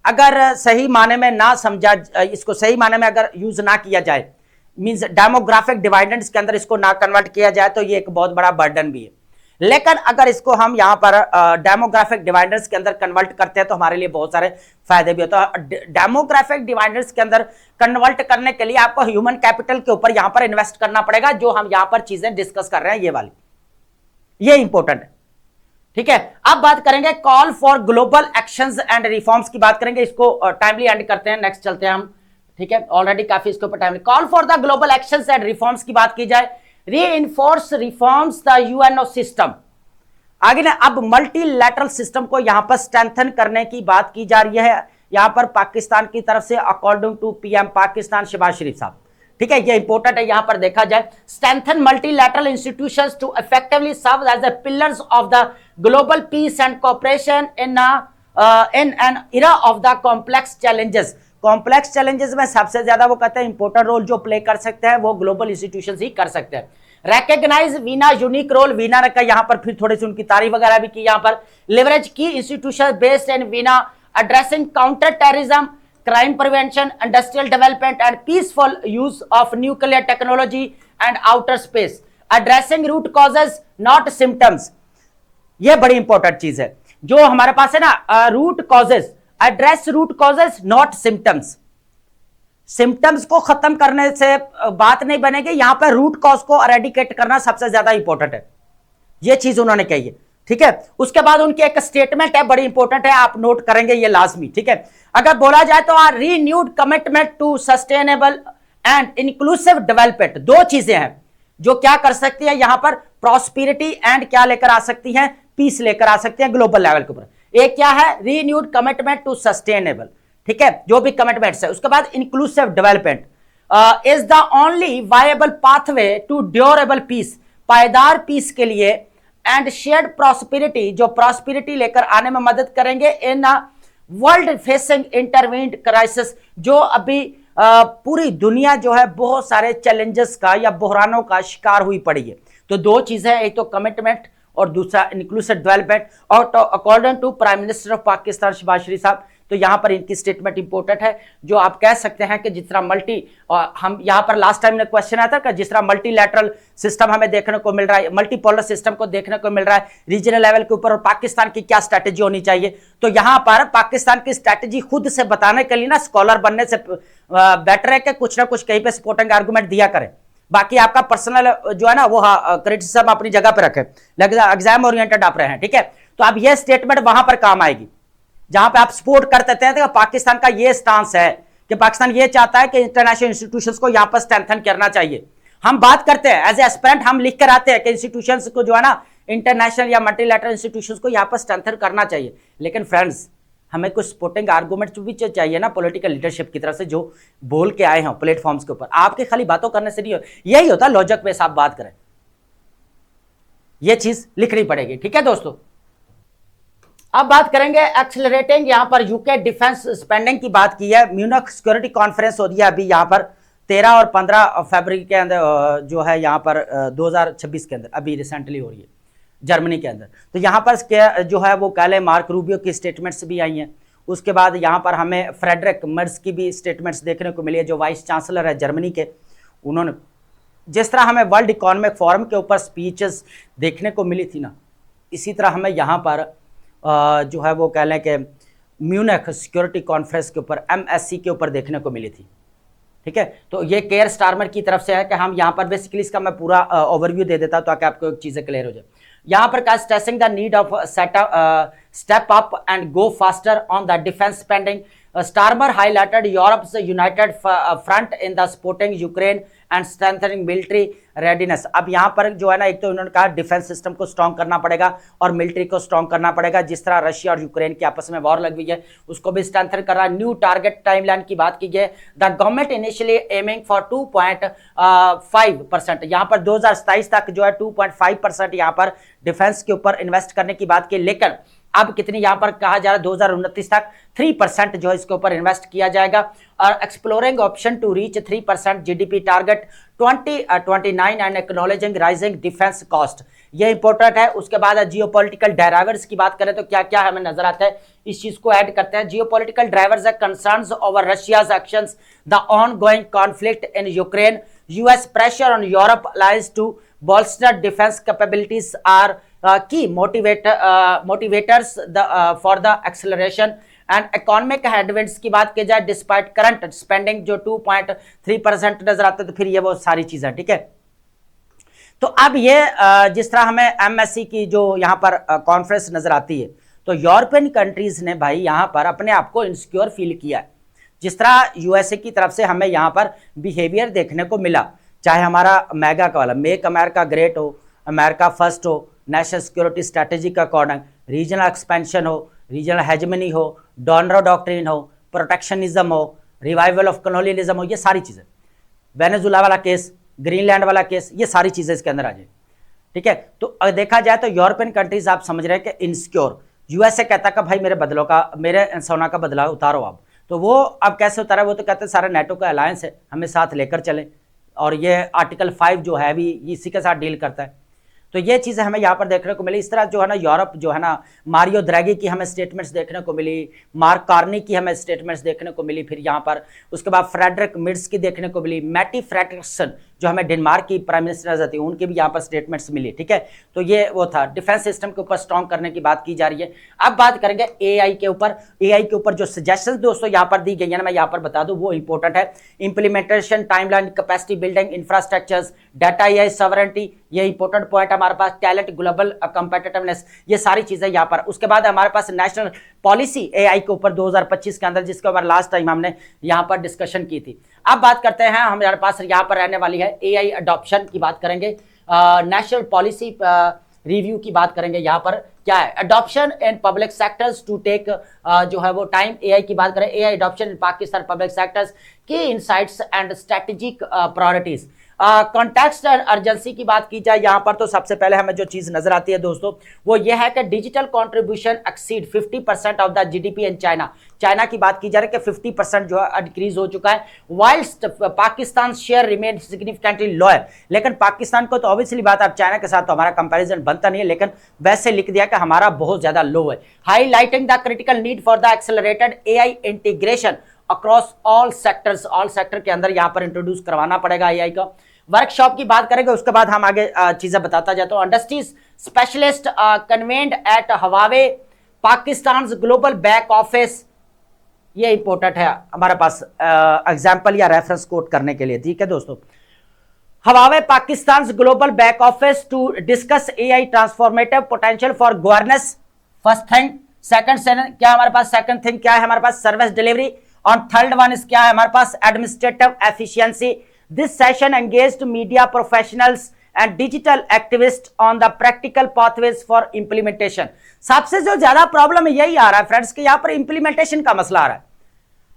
अगर सही माने में ना समझा, इसको सही माने में अगर यूज ना किया जाए, मींस डेमोग्राफिक डिवाइडेंड्स के अंदर इसको ना कन्वर्ट किया जाए तो ये एक बहुत बड़ा बर्डन भी है। लेकिन अगर इसको हम यहाँ पर डेमोग्राफिक डिवाइडर्स के अंदर कन्वर्ट करते हैं तो हमारे लिए बहुत सारे फायदे भी होते हैं। डेमोग्राफिक डिवाइडर्स के अंदर कन्वर्ट करने के लिए आपको ह्यूमन कैपिटल के ऊपर यहाँ पर इन्वेस्ट करना पड़ेगा, जो हम यहाँ पर चीजें डिस्कस कर रहे हैं, ये वाली, ये इंपॉर्टेंट है। ठीक है, अब बात करेंगे call for global actions and reforms की बात करेंगे, इसको टाइमली एंड करते हैं, नेक्स्ट चलते हैं हम। ठीक है, ऑलरेडी काफी इसके ऊपर time. Call for the global actions and reforms की बात की जाए, reinforce reforms the UNO system. आगे ना अब मल्टीलैटरल सिस्टम को यहां पर स्ट्रेंथन करने की बात की जा रही है, यहां पर पाकिस्तान की तरफ से, according to PM Pakistan Shehbaz Sharif साहब। ठीक है, ये इंपॉर्टेंट है, यहां पर देखा जाए, strengthen multilateral institutions to effectively serve as the pillars of the global peace and cooperation in an era of the complex challenges. Complex challenges में सबसे ज्यादा वो कहते हैं इंपॉर्टेंट रोल जो प्ले कर सकते हैं वो ग्लोबल इंस्टीट्यूशंस ही कर सकते हैं। Recognise Vienna unique role, Vienna ने कहा, यहां पर फिर थोड़ी सी उनकी तारीफ वगैरह भी की, यहां पर लिवरेज की institution based in Vienna addressing counter terrorism, crime prevention, industrial development and peaceful use of nuclear technology and outer space, addressing root causes not symptoms. ये बड़ी इंपॉर्टेंट चीज है जो हमारे पास है ना, root causes, address root causes not symptoms. Symptoms को खत्म करने से बात नहीं बनेगी, यहां पर रूट कॉज को एरेडिकेट करना सबसे ज्यादा इंपॉर्टेंट है, ये चीज उन्होंने कही है। ठीक है, उसके बाद उनकी एक स्टेटमेंट है, बड़ी इंपॉर्टेंट है, आप नोट करेंगे ये लाजमी। ठीक है, अगर बोला जाए तो renewed commitment to sustainable and inclusive development, दो चीजें हैं जो क्या कर सकती है यहां पर, प्रॉस्पेरिटी एंड क्या लेकर आ सकती हैं, पीस लेकर आ सकती हैं ग्लोबल लेवल के ऊपर। एक क्या है, रीन्यूड कमिटमेंट टू सस्टेनेबल, ठीक है, जो भी कमिटमेंट्स है। उसके बाद inclusive development is the only viable pathway to durable peace, पायदार पीस के लिए, एंड शेयर्ड प्रॉस्पेरिटी, जो प्रॉस्पेरिटी लेकर आने में मदद करेंगे in world facing interwoven crisis, जो अभी पूरी दुनिया जो है बहुत सारे चैलेंजेस का या बहरानों का शिकार हुई पड़ी है। तो दो चीजें, एक तो कमिटमेंट और दूसरा इंक्लूसिव डेवलपमेंट। और according to prime minister of Pakistan Shehbaz Sharif साहब, तो यहां पर इनकी स्टेटमेंट इंपॉर्टेंट है, जो आप कह सकते हैं कि जिस तरह हम यहां पर लास्ट टाइम में क्वेश्चन आया था कि जिस तरह मल्टीलैटरल सिस्टम हमें देखने को मिल रहा है, मल्टीपोलर सिस्टम को देखने को मिल रहा है रीजनल लेवल के ऊपर, और पाकिस्तान की क्या स्ट्रैटेजी होनी चाहिए। तो यहां पर पाकिस्तान की स्ट्रैटेजी खुद से बताने के लिए ना, स्कॉलर बनने से बेटर है कि कुछ ना कुछ कहीं पे सपोर्टिंग आर्गूमेंट दिया करें। बाकी आपका पर्सनल जो है ना वो क्रिटिसिज्म अपनी जगह पे रखें, लेकिन एग्जाम ओरिएंटेड आप रहे हैं। ठीक है, तो अब ये स्टेटमेंट वहां पर काम आएगी जहां पे आप सपोर्ट करते हैं तो पाकिस्तान का ये स्टांस है कि पाकिस्तान ये चाहता है कि इंटरनेशनल इंस्टीट्यूशंस को यहां पर स्ट्रेंथन करना चाहिए। हम बात करते हैं एज ए एस्पिरेंट, हम लिख कर आते हैं कि इंस्टीट्यूशंस को जो है ना, इंटरनेशनल या मल्टीलैटरल इंस्टीट्यूशंस को यहां पर स्ट्रेंथन करना चाहिए। लेकिन फ्रेंड्स, हमें कुछ सपोर्टिंग आर्गूमेंट्स भी चाहिए ना पॉलिटिकल लीडरशिप की तरफ से, जो बोल के आए हैं प्लेटफॉर्म्स के ऊपर। आपके खाली बातों करने से नहीं हो, यही होता लॉजिक पे आप बात करें, यह चीज लिखनी पड़ेगी। ठीक है दोस्तों, अब बात करेंगे एक्सेलरेटिंग, यहां पर यूके डिफेंस स्पेंडिंग की बात की है। म्यूनिख सिक्योरिटी कॉन्फ्रेंस हो रही है अभी यहां पर 13 और 15 फरवरी के अंदर, जो है यहां पर 2026 के अंदर अभी रिसेंटली हो रही है जर्मनी के अंदर। तो यहां पर जो है वो कह लें मार्क रूबियो की स्टेटमेंट्स भी आई हैं। उसके बाद यहां पर हमें फ्रेडरिक मर्ज की भी स्टेटमेंट्स देखने को मिली है, जो वाइस चांसलर है जर्मनी के। उन्होंने जिस तरह हमें वर्ल्ड इकोनॉमिक फोरम के ऊपर स्पीचेस देखने को मिली थी ना, इसी तरह हमें यहाँ पर जो है वो कह लें कि म्यूनिख सिक्योरिटी कॉन्फ्रेंस के ऊपर MSC के ऊपर देखने को मिली थी। ठीक है, तो ये केयर स्टारमर की तरफ से है कि हम यहाँ पर बेसिकली इसका मैं पूरा ओवरव्यू दे देता हूँ ताकि आपको चीज़ें क्लियर हो जाए। यहाँ पर का stressing the need of step up and go faster on the defence spending, Starmer highlighted Europe's United front in the supporting Ukraine and strengthening military readiness. अब यहाँ पर जो है ना, एक तो उन्होंने कहा डिफेंस सिस्टम को स्ट्रॉन्ग करना पड़ेगा और मिलिट्री को स्ट्रॉन्ग करना पड़ेगा। जिस तरह रशिया और यूक्रेन की आपस में वॉर लगी हुई है, उसको भी स्ट्रेंथन कर रहा है। न्यू टारगेट टाइमलाइन की बात की गई, the government initially aiming for 2.5%, यहाँ पर 2027 तक जो है 2.5% यहाँ पर डिफेंस के ऊपर इन्वेस्ट करने की बात की। लेकिन अब कितनी यहां पर कहा जा रहा है 2029 तक 3% जो है इसके ऊपर इन्वेस्ट किया जाएगा, और exploring option to reach 3% GDP target 2029 and acknowledging rising defence cost, ये इंपॉर्टेंट है। उसके बाद जियोपॉलिटिकल ड्राइवर्स की बात करें तो क्या क्या हमें नजर आता है, इस चीज को ऐड करते हैं। जियोपॉलिटिकल ड्राइवर्स है concerns over Russia's actions, the ongoing conflict in Ukraine, US pressure on Europe allies to bolster defense capabilities are key motivators for the acceleration and economic headwinds की बात की जाए despite current spending जो 2.3% नजर आता है, तो फिर ये वो सारी चीजें, ठीक है। तो अब ये जिस तरह हमें एमएससी की जो यहाँ पर कॉन्फ्रेंस नजर आती है, तो यूरोपियन कंट्रीज ने भाई यहाँ पर अपने आप को इनसिक्योर फील किया है। जिस तरह यूएसए की तरफ से हमें यहाँ पर बिहेवियर देखने को मिला, चाहे हमारा मेगा का वाला मेक अमेरिका ग्रेट हो, अमेरिका फर्स्ट हो, नेशनल सिक्योरिटी स्ट्रैटेजी का अकॉर्डिंग, रीजनल एक्सपेंशन हो, रीजनल हेजमनी हो, डॉनरो डॉक्ट्रिन हो, प्रोटेक्शनिज्म हो, रिवाइवल ऑफ कॉलोनियलिज्म हो, ये सारी चीज़ें, वेनेजुला वाला केस, ग्रीनलैंड वाला केस, ये सारी चीज़ें इसके अंदर आ जाए, ठीक है। तो अगर देखा जाए तो यूरोपियन कंट्रीज आप समझ रहे हैं कि इनसिक्योर, यूएसए कहता है कि भाई मेरे बदलों का, मेरे सोना का बदला उतारो आप, तो वो अब कैसे उतारा, वो तो कहते हैं सारा नेटो का अलायंस है, हमें साथ लेकर चलें, और ये आर्टिकल 5 जो है भी इसी के साथ डील करता है। तो ये चीज़ें हमें यहाँ पर देखने को मिली। इस तरह जो है ना यूरोप जो है ना, मारियो द्रैगी की हमें स्टेटमेंट्स देखने को मिली, मार्क कार्नी की हमें स्टेटमेंट्स देखने को मिली, फिर यहाँ पर उसके बाद फ्रेडरिक मिट्स की देखने को मिली, मैटी फ्रेडरिक्सन जो हमें डेनमार्क की प्राइम मिनिस्टर रहती है उनकी भी यहाँ पर स्टेटमेंट्स मिली, ठीक है। तो ये वो था, डिफेंस सिस्टम के ऊपर स्ट्रॉन्ग करने की बात की जा रही है। अब बात करेंगे एआई के ऊपर। एआई के ऊपर जो सजेशंस दोस्तों यहाँ पर दी गई है ना, मैं यहाँ पर बता दूं वो इंपॉर्टेंट है। Implementation, timeline, capacity building, infrastructures, data AI sovereignty, ये इंपॉर्टेंट पॉइंट हमारे पास, टैलेंट, ग्लोबल कॉम्पिटिटिवनेस, ये सारी चीजें यहाँ पर। उसके बाद हमारे पास नेशनल पॉलिसी एआई के ऊपर 2025 के अंदर, जिसके ऊपर लास्ट टाइम हमने यहाँ पर डिस्कशन की थी। अब बात करते हैं हमारे पास यहाँ पर रहने वाली है एआई अडॉप्शन की बात करेंगे, नेशनल पॉलिसी रिव्यू की बात करेंगे। यहाँ पर क्या है, adoption in public sectors to tech जो है वो टाइम। एआई की बात करें, AI adoption in Pakistan public sectors की insights and strategic priorities. Context and urgency की बात की जाए यहाँ पर, तो सबसे पहले हमें जो चीज नजर आती है दोस्तों वो ये है कि digital contribution exceed 50% of the GDP in China. China की बात की जा रही है कि 50% जो है डिक्रीज हो चुका है, whilst Pakistan share remain significantly lower. लेकिन पाकिस्तान को तो ऑब्वियसली बात है, अब चाइना के साथ तो हमारा कंपैरिजन बनता नहीं है, लेकिन वैसे लिख दिया कि हमारा बहुत ज्यादा लो है। Highlighting the critical need for the accelerated AI integration across all sectors, all sector के अंदर यहाँ पर इंट्रोड्यूस करवाना पड़ेगा एआई का। वर्कशॉप की बात करेंगे, उसके बाद हम आगे चीजें बताता जाता हूं। Industries specialist convened at Huawei Pakistan global back office, ये इंपॉर्टेंट है हमारे पास एग्जाम्पल या रेफरेंस कोट करने के लिए, ठीक है दोस्तों। Huawei Pakistan global back office to discuss AI transformative potential for governance, first thing. Second क्या हमारे पास, सेकंड थिंग क्या है हमारे पास, सर्विस डिलीवरी। और थर्ड वन इज क्या है हमारे पास, administrative efficiency. This session engaged media professionals and digital activist on the practical pathways for implementation. सबसे जो ज्यादा प्रॉब्लम यही आ रहा है फ्रेंड्स कि यहाँ पर इंप्लीमेंटेशन का मसला आ रहा है।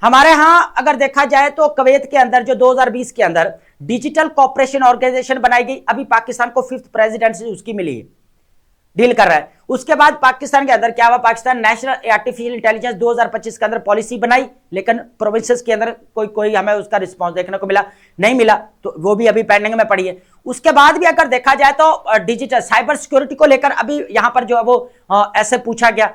हमारे यहां अगर देखा जाए तो कुवैत के अंदर जो 2020 के अंदर डिजिटल कॉर्पोरेशन ऑर्गेनाइजेशन बनाई गई, अभी पाकिस्तान को 5th प्रेसिडेंसी उसकी मिली है, डील कर रहा है। उसके बाद पाकिस्तान के अंदर क्या हुआ, पाकिस्तान नेशनल आर्टिफिशियल इंटेलिजेंस 2025 के अंदर पॉलिसी बनाई, लेकिन प्रोविंसेस के अंदर कोई हमें उसका रिस्पांस देखने को नहीं मिला, तो वो भी अभी पेंडिंग में पड़ी है। उसके बाद भी अगर देखा जाए तो डिजिटल साइबर सिक्योरिटी को लेकर अभी यहां पर जो है वो ऐसे पूछा गया,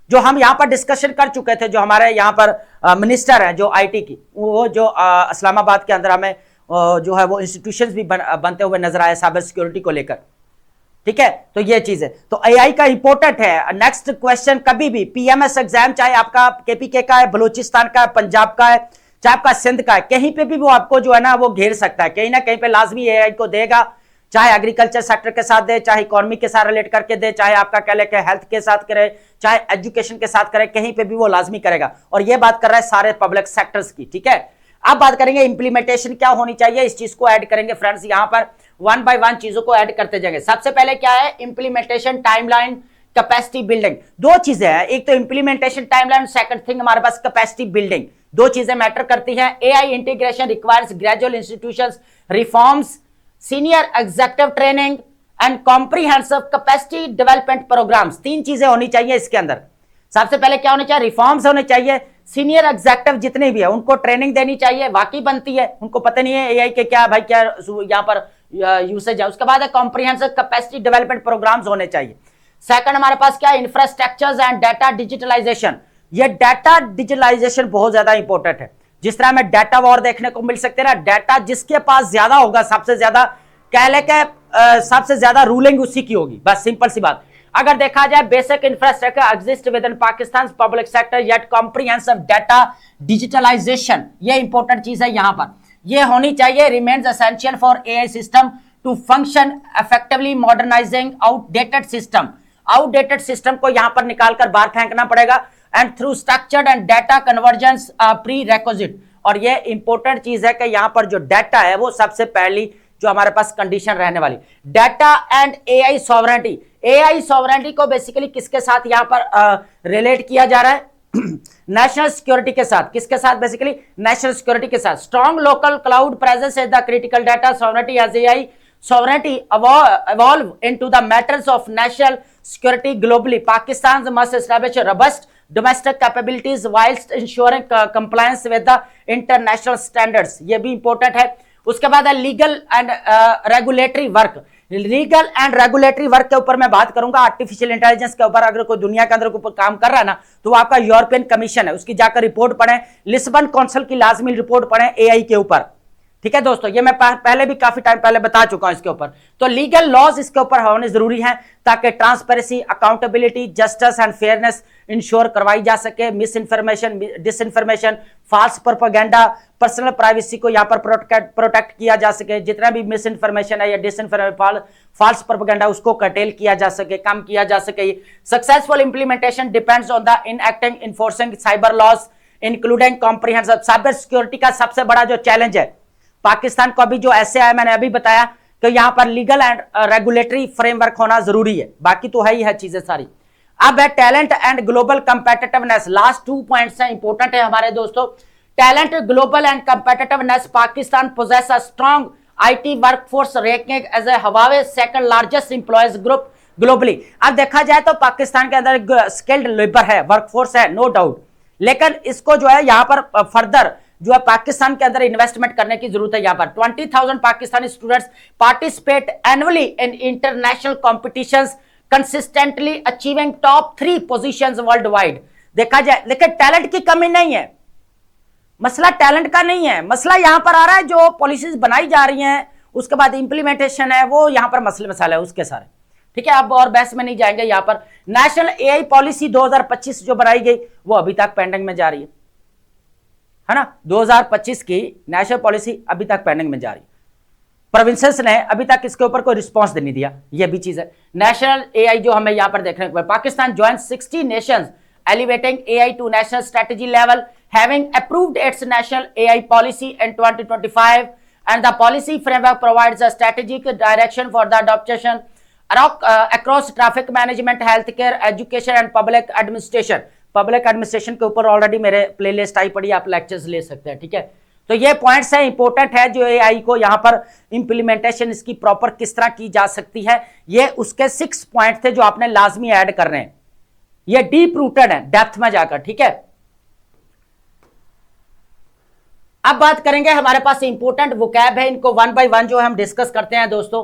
जो हम यहां पर डिस्कशन कर चुके थे, जो हमारे यहां पर मिनिस्टर है जो आईटी की, वो जो इस्लामाबाद के अंदर हमें जो है वो इंस्टीट्यूशंस भी बनते हुए नजर आए साइबर सिक्योरिटी को लेकर, ठीक है। तो ये चीज है, तो एआई का इंपॉर्टेंट है। नेक्स्ट क्वेश्चन कभी भी पीएमएस एग्जाम, चाहे आपका केपीके का है, बलूचिस्तान का है, पंजाब का है, चाहे आपका सिंध का है, कहीं पे भी वो आपको जो है ना वो घेर सकता है, कहीं ना कहीं पे लाजमी एआई को देगा, चाहे एग्रीकल्चर सेक्टर के साथ दे, चाहे इकोनॉमी के साथ रिलेट करके दे, चाहे आपका कह ले हेल्थ के साथ करे, चाहे एजुकेशन के साथ करे, कहीं पे भी वो लाजमी करेगा। और ये बात कर रहा है सारे पब्लिक सेक्टर्स की, ठीक है। अब बात करेंगे इंप्लीमेंटेशन क्या होनी चाहिए, इस चीज को ऐड करेंगे फ्रेंड्स। यहां पर वन बाय वन चीजों को ऐड करते जाएंगे। सबसे पहले क्या है, इंप्लीमेंटेशन टाइमलाइन, कैपेसिटी बिल्डिंग। दो चीजें हैं, एक तो इंप्लीमेंटेशन टाइमलाइन, सेकंड थिंग हमारे पास कैपेसिटी बिल्डिंग। दो चीजें मैटर करती हैं। AI integration requires gradual institutions reforms, senior executive training and comprehensive capacity development programmes. तीन चीजें होनी चाहिए इसके अंदर। सबसे पहले क्या होना चाहिए, रिफॉर्म्स होने चाहिए। सीनियर एग्जीक्यूटिव जितने भी है उनको ट्रेनिंग देनी चाहिए, वाकई बनती है, उनको पता नहीं है एआई के क्या भाई क्या यहाँ पर यूसेज है। उसके बाद है कॉम्प्रिहेंसिव कैपेसिटी डेवलपमेंट प्रोग्राम्स होने चाहिए। सेकंड हमारे पास क्या, इंफ्रास्ट्रक्चर्स एंड डाटा डिजिटलाइजेशन। ये डाटा डिजिटलाइजेशन बहुत ज्यादा इंपॉर्टेंट है। जिस तरह हमें डाटा वॉर देखने को मिल सकते हैं ना, डाटा जिसके पास ज्यादा होगा, सबसे ज्यादा कह ले के सबसे ज्यादा रूलिंग उसी की होगी, बस सिंपल सी बात। अगर देखा जाए basic infrastructure exist within Pakistan public sector yet comprehensive data digitalisation, ये इंपॉर्टेंट चीज है यहां पर, ये होनी चाहिए। Remains essential for AI system to function effectively, modernising outdated system. Outdated system को यहां पर निकालकर बाहर फेंकना पड़ेगा and through structured and data convergence prerequisite. और ये इंपॉर्टेंट चीज है कि यहां पर जो डाटा है वो सबसे पहली जो हमारे पास कंडीशन रहने वाली, data and AI sovereignty. AI sovereignty को बेसिकली किसके साथ यहां पर रिलेट किया जा रहा है, नेशनल सिक्योरिटी के साथ। किसके साथ, बेसिकली नेशनल सिक्योरिटी के साथ। Strong local cloud presence is the critical data sovereignty as AI sovereignty evolve into the matters of national security globally. Pakistan must establish robust domestic capabilities whilst ensuring compliance with the international standards. ये भी important है। उसके बाद है legal and regulatory work. Legal and regulatory work के ऊपर मैं बात करूंगा, आर्टिफिशियल इंटेलिजेंस के ऊपर। अगर कोई दुनिया के अंदर ऊपर काम कर रहा है ना, तो वो आपका यूरोपियन कमीशन है, उसकी जाकर रिपोर्ट पढ़ें, लिस्बन काउंसिल की लाजमी रिपोर्ट पढ़ें एआई के ऊपर। ठीक है दोस्तों, ये मैं पहले भी काफी टाइम पहले बता चुका हूं इसके ऊपर। तो लीगल लॉज इसके ऊपर होने जरूरी हैं ताकि transparency, accountability, justice and fairness ensure करवाई जा सके। Misinformation, disinformation, false propaganda, personal privacy को यहाँ पर प्रोटेक्ट किया जा सके। जितना भी मिस इन्फॉर्मेशन है या डिसइंफॉर्मेशन, फॉल्स प्रोपेगेंडा, उसको कर्टेल किया जा सके, कम किया जा सके। Successful implementation depends on the enacting enforcing cyber laws including comprehensive. Cyber security का सबसे बड़ा जो चैलेंज है पाकिस्तान को अभी जो ऐसे आया, मैंने अभी बताया कि यहां पर लीगल एंड रेगुलेटरी फ्रेमवर्क होना जरूरी है, बाकी तो है ही है चीजें सारी। अब है talent and global competitiveness. Last 2 points हैं, इंपॉर्टेंट है हमारे दोस्तों। Talent, global and competitiveness. Pakistan possesses a strong IT workforce ranking as a Huawei second largest employees group globally. अब देखा जाए तो पाकिस्तान के अंदर स्किल्ड लेबर है, वर्कफोर्स है, नो डाउट, लेकिन इसको जो है यहां पर फर्दर जो है पाकिस्तान के अंदर इन्वेस्टमेंट करने की जरूरत है। यहां पर 20,000 Pakistani students participate annually in international competitions consistently achieving top 3 positions world wide. देखा जाए, लेकिन टैलेंट की कमी नहीं है, मसला टैलेंट का नहीं है, मसला यहां पर आ रहा है जो पॉलिसीज बनाई जा रही हैं, उसके बाद इंप्लीमेंटेशन है, वो यहां पर मसला है उसके सारे। ठीक है, अब और बहस में नहीं जाएंगे। यहां पर नेशनल एआई पॉलिसी 2025 जो बनाई गई वो अभी तक पेंडिंग में जा रही है ना। 2025 की नेशनल पॉलिसी अभी तक पेंडिंग में जा रही है। प्रोविंसेस ने अभी तक इसके ऊपर कोई रिस्पांस नहीं दिया, ये भी चीज है। नेशनल एआई जो हमें यहां पर देखने को, Pakistan join 60 nations elevating AI to national strategy level, having approved its national AI policy in 2025 and the policy framework provides a strategic direction for the adoption across traffic management, healthcare, education and public administration। Public administration के ऊपर already मेरे playlist आई पड़ी, आप lectures ले सकते हैं। ठीक है, तो ये पॉइंट्स है, इंपॉर्टेंट है जो एआई को यहाँ पर इंप्लीमेंटेशन इसकी प्रॉपर किस तरह की जा सकती है। ये उसके 6 पॉइंट थे जो आपने लाजमी ऐड करने हैं, ये डीप रूटेड है, डेप्थ में जाकर। ठीक है, अब बात करेंगे, हमारे पास इंपॉर्टेंट वोकैब है, इनको 1 बाय 1 जो है हम डिस्कस करते हैं दोस्तों।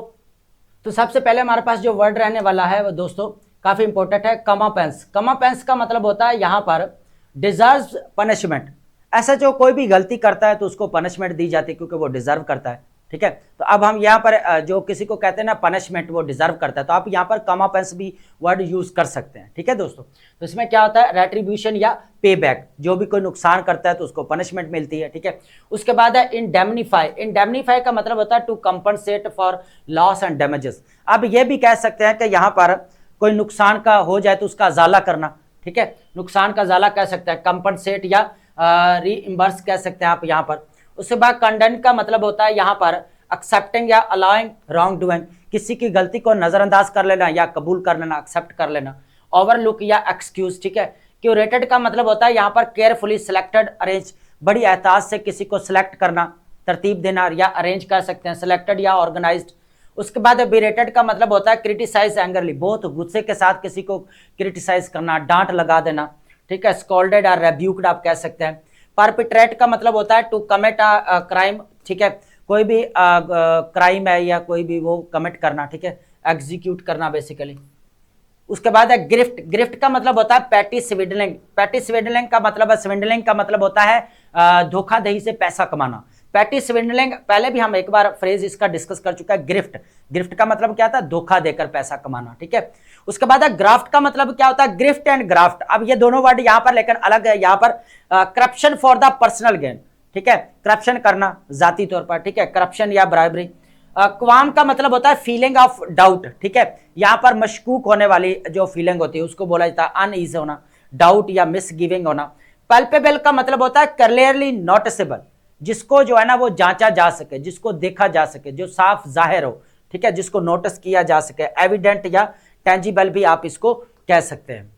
तो सबसे पहले हमारे पास जो वर्ड रहने वाला है वो दोस्तों काफी इंपॉर्टेंट है, कमापेंस। कमापेंस का मतलब होता है यहां पर डिजर्व्स पनिशमेंट। ऐसा जो कोई भी गलती करता है तो उसको पनिशमेंट दी जाती है क्योंकि वो डिजर्व करता है। ठीक है, तो अब हम यहाँ पर जो किसी को कहते हैं ना पनिशमेंट, वो डिजर्व करता है, तो आप यहाँ पर कमापेंस भी वर्ड यूज कर सकते हैं। ठीक है दोस्तों, तो इसमें क्या होता है, रेट्रीब्यूशन या पे बैक, जो भी कोई नुकसान करता है तो उसको पनिशमेंट मिलती है। ठीक है, उसके बाद है इंडेमनीफाई। इंडेमनीफाई का मतलब होता है to compensate for loss and damages. अब ये भी कह सकते हैं कि यहाँ पर कोई नुकसान का हो जाए तो उसका अजाला करना। ठीक है, नुकसान का अजाला कह सकते हैं, कंपनसेट या रीइंबर्स कह सकते हैं आप यहाँ पर। उसके बाद कंडन का मतलब होता है यहाँ पर एक्सेप्टिंग या अलाउइंग रॉन्ग डूइंग, किसी की गलती को नजरअंदाज कर लेना या कबूल कर लेना, एक्सेप्ट कर लेना। ओवरलुक या एक्सक्यूज। ठीक है, क्यूरेटेड का मतलब होता है यहाँ पर केयरफुली सिलेक्टेड, अरेंज, बड़ी एहतियात से किसी को सिलेक्ट करना, तरतीब देना या अरेंज कर सकते हैं, सिलेक्टेड या ऑर्गेनाइज्ड। उसके बाद बिरेटेड का मतलब होता है क्रिटिसाइज एंगरली, बहुत गुस्से के साथ किसी को क्रिटिसाइज करना, डांट लगा देना, ठीक है। स्कॉल्डेड और रेब्यूक्ड आप कह सकते हैं। परपिट्रेट का मतलब होता है टू कमिट अ क्राइम, ठीक है, कोई भी क्राइम है या कोई भी वो कमिट करना, ठीक है, एग्जीक्यूट करना बेसिकली। उसके बाद है गिफ्ट। गिफ्ट का मतलब होता है पैटी स्विडलिंग। पैटी स्विडलिंग का मतलब है, स्विंडलिंग का मतलब होता है धोखाधड़ी से पैसा कमाना। पैटी स्विंडलिंग पहले भी हम एक बार फ्रेज इसका डिस्कस कर चुका है। गिफ्ट, गिफ्ट का मतलब क्या था, धोखा देकर पैसा कमाना, ठीक है। उसके बाद है ग्राफ्ट का मतलब क्या होता है, गिफ्ट एंड ग्राफ्ट। अब ये दोनों वर्ड यहां पर लेकिन अलग है। यहां पर corruption for the personal gain, ठीक है, करप्शन करना जाती तौर पर, ठीक है, करप्शन या ब्राइबरी। क्वाम का मतलब होता है फीलिंग ऑफ डाउट, ठीक है, यहां पर मशकूक होने वाली जो फीलिंग होती है उसको बोला जाता है अनईज होना, डाउट या मिस गिविंग होना। पल्पेबल का मतलब होता है क्लियरली नोटिसेबल, जिसको जो है ना वो जांचा जा सके, जिसको देखा जा सके, जो साफ जाहिर हो, ठीक है, जिसको नोटिस किया जा सके। एविडेंट या टेंजिबल भी आप इसको कह सकते हैं।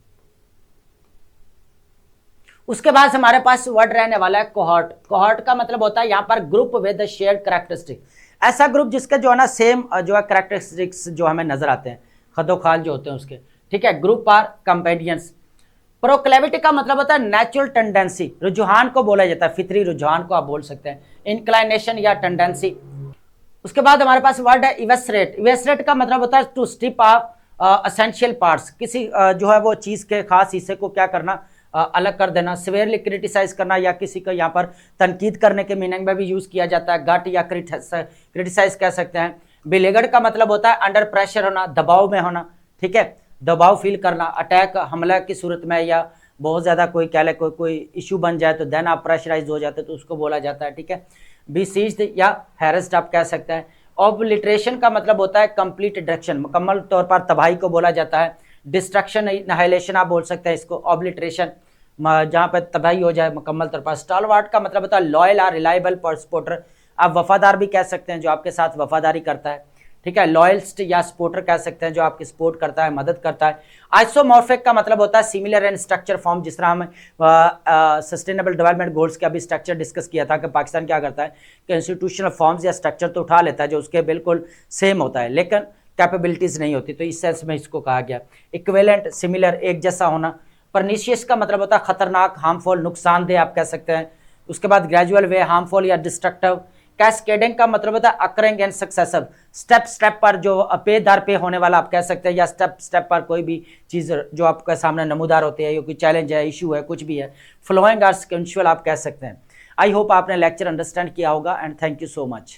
उसके बाद हमारे पास वर्ड रहने वाला है कोहॉर्ट। कोहॉर्ट का मतलब होता है यहां पर ग्रुप विद शेयर्ड कैरेक्टरिस्टिक, ऐसा ग्रुप जिसके जो है ना सेम जो है कैरेक्टरिस्टिक्स जो हमें नजर आते हैं, खदोखाल जो होते हैं उसके, ठीक है। Group are companions. प्रोक्लेविटी का मतलब होता है नेचुरल टेंडेंसी, रुझान को बोला जाता है, फितरी रुझान को आप बोल सकते हैं, इंक्लाइनेशन या टेंडेंसी। उसके बाद हमारे पास वर्ड है इवेसरेट। इवेसरेट का मतलब होता है to strip off essential parts, किसी जो है वो चीज के खास हिस्से को क्या करना, अलग कर देना। सिवियरली क्रिटिसाइज करना या किसी को यहाँ पर तनकीद करने के मीनिंग में भी यूज किया जाता है। गट या क्रिटिसाइज कह सकते हैं। बिलेगड का मतलब होता है अंडर प्रेशर होना, दबाव में होना, ठीक है, दबाव फील करना। अटैक, हमला की सूरत में या बहुत ज्यादा कोई कह ले कोई इशू बन जाए तो देन आप प्रेशराइज हो जाते तो उसको बोला जाता है, ठीक है। बीसीज्ड या हैरेस्ड आप कह सकते हैं। ऑब्लिटरेशन का मतलब होता है कंप्लीट डिस्ट्रक्शन, मुकम्मल तौर पर तबाही को बोला जाता है। डिस्ट्रक्शन, नहाइलेशन आप बोल सकते हैं इसको। ऑब्लिटरेशन जहां पर तबाही हो जाए मुकम्मल तौर पर। स्टालवार्ट का मतलब होता है लॉयल और रिलायबल सपोर्टर, आप वफादार भी कह सकते हैं, जो आपके साथ वफादारी करता है, ठीक है। लॉयलिस्ट या सपोर्टर कह सकते हैं, जो आपकी सपोर्ट करता है, मदद करता है। आइसोमॉर्फिक का मतलब होता है सिमिलर एंड स्ट्रक्चर फॉर्म, जिस तरह हम सस्टेनेबल डेवलपमेंट गोल्स का भी स्ट्रक्चर डिस्कस किया था कि पाकिस्तान क्या करता है कि इंस्टीट्यूशनल फॉर्म्स या स्ट्रक्चर तो उठा लेता है जो उसके बिल्कुल सेम होता है, लेकिन कैपेबिलिटीज नहीं होती, तो इस सेंस में इसको कहा गया। इक्विवेलेंट, सिमिलर, एक जैसा होना। परनीशियस का मतलब होता है खतरनाक, हार्मफुल, नुकसानदेह आप कह सकते हैं। उसके बाद ग्रेजुअल वे, हार्मफुल या डिस्ट्रक्टिव। कैस्केडिंग का मतलब होता है occurring and successive, step step पर जो पे दर पे होने वाला आप कह सकते हैं, या स्टेप स्टेप पर कोई भी चीज़ जो आपके सामने नमूदार होती है, या कोई चैलेंज है, इशू है, कुछ भी है। फ्लोइंग और सिक्वेंशुअल आप कह सकते हैं। आई होप आपने लेक्चर अंडरस्टैंड किया होगा and thank you so much.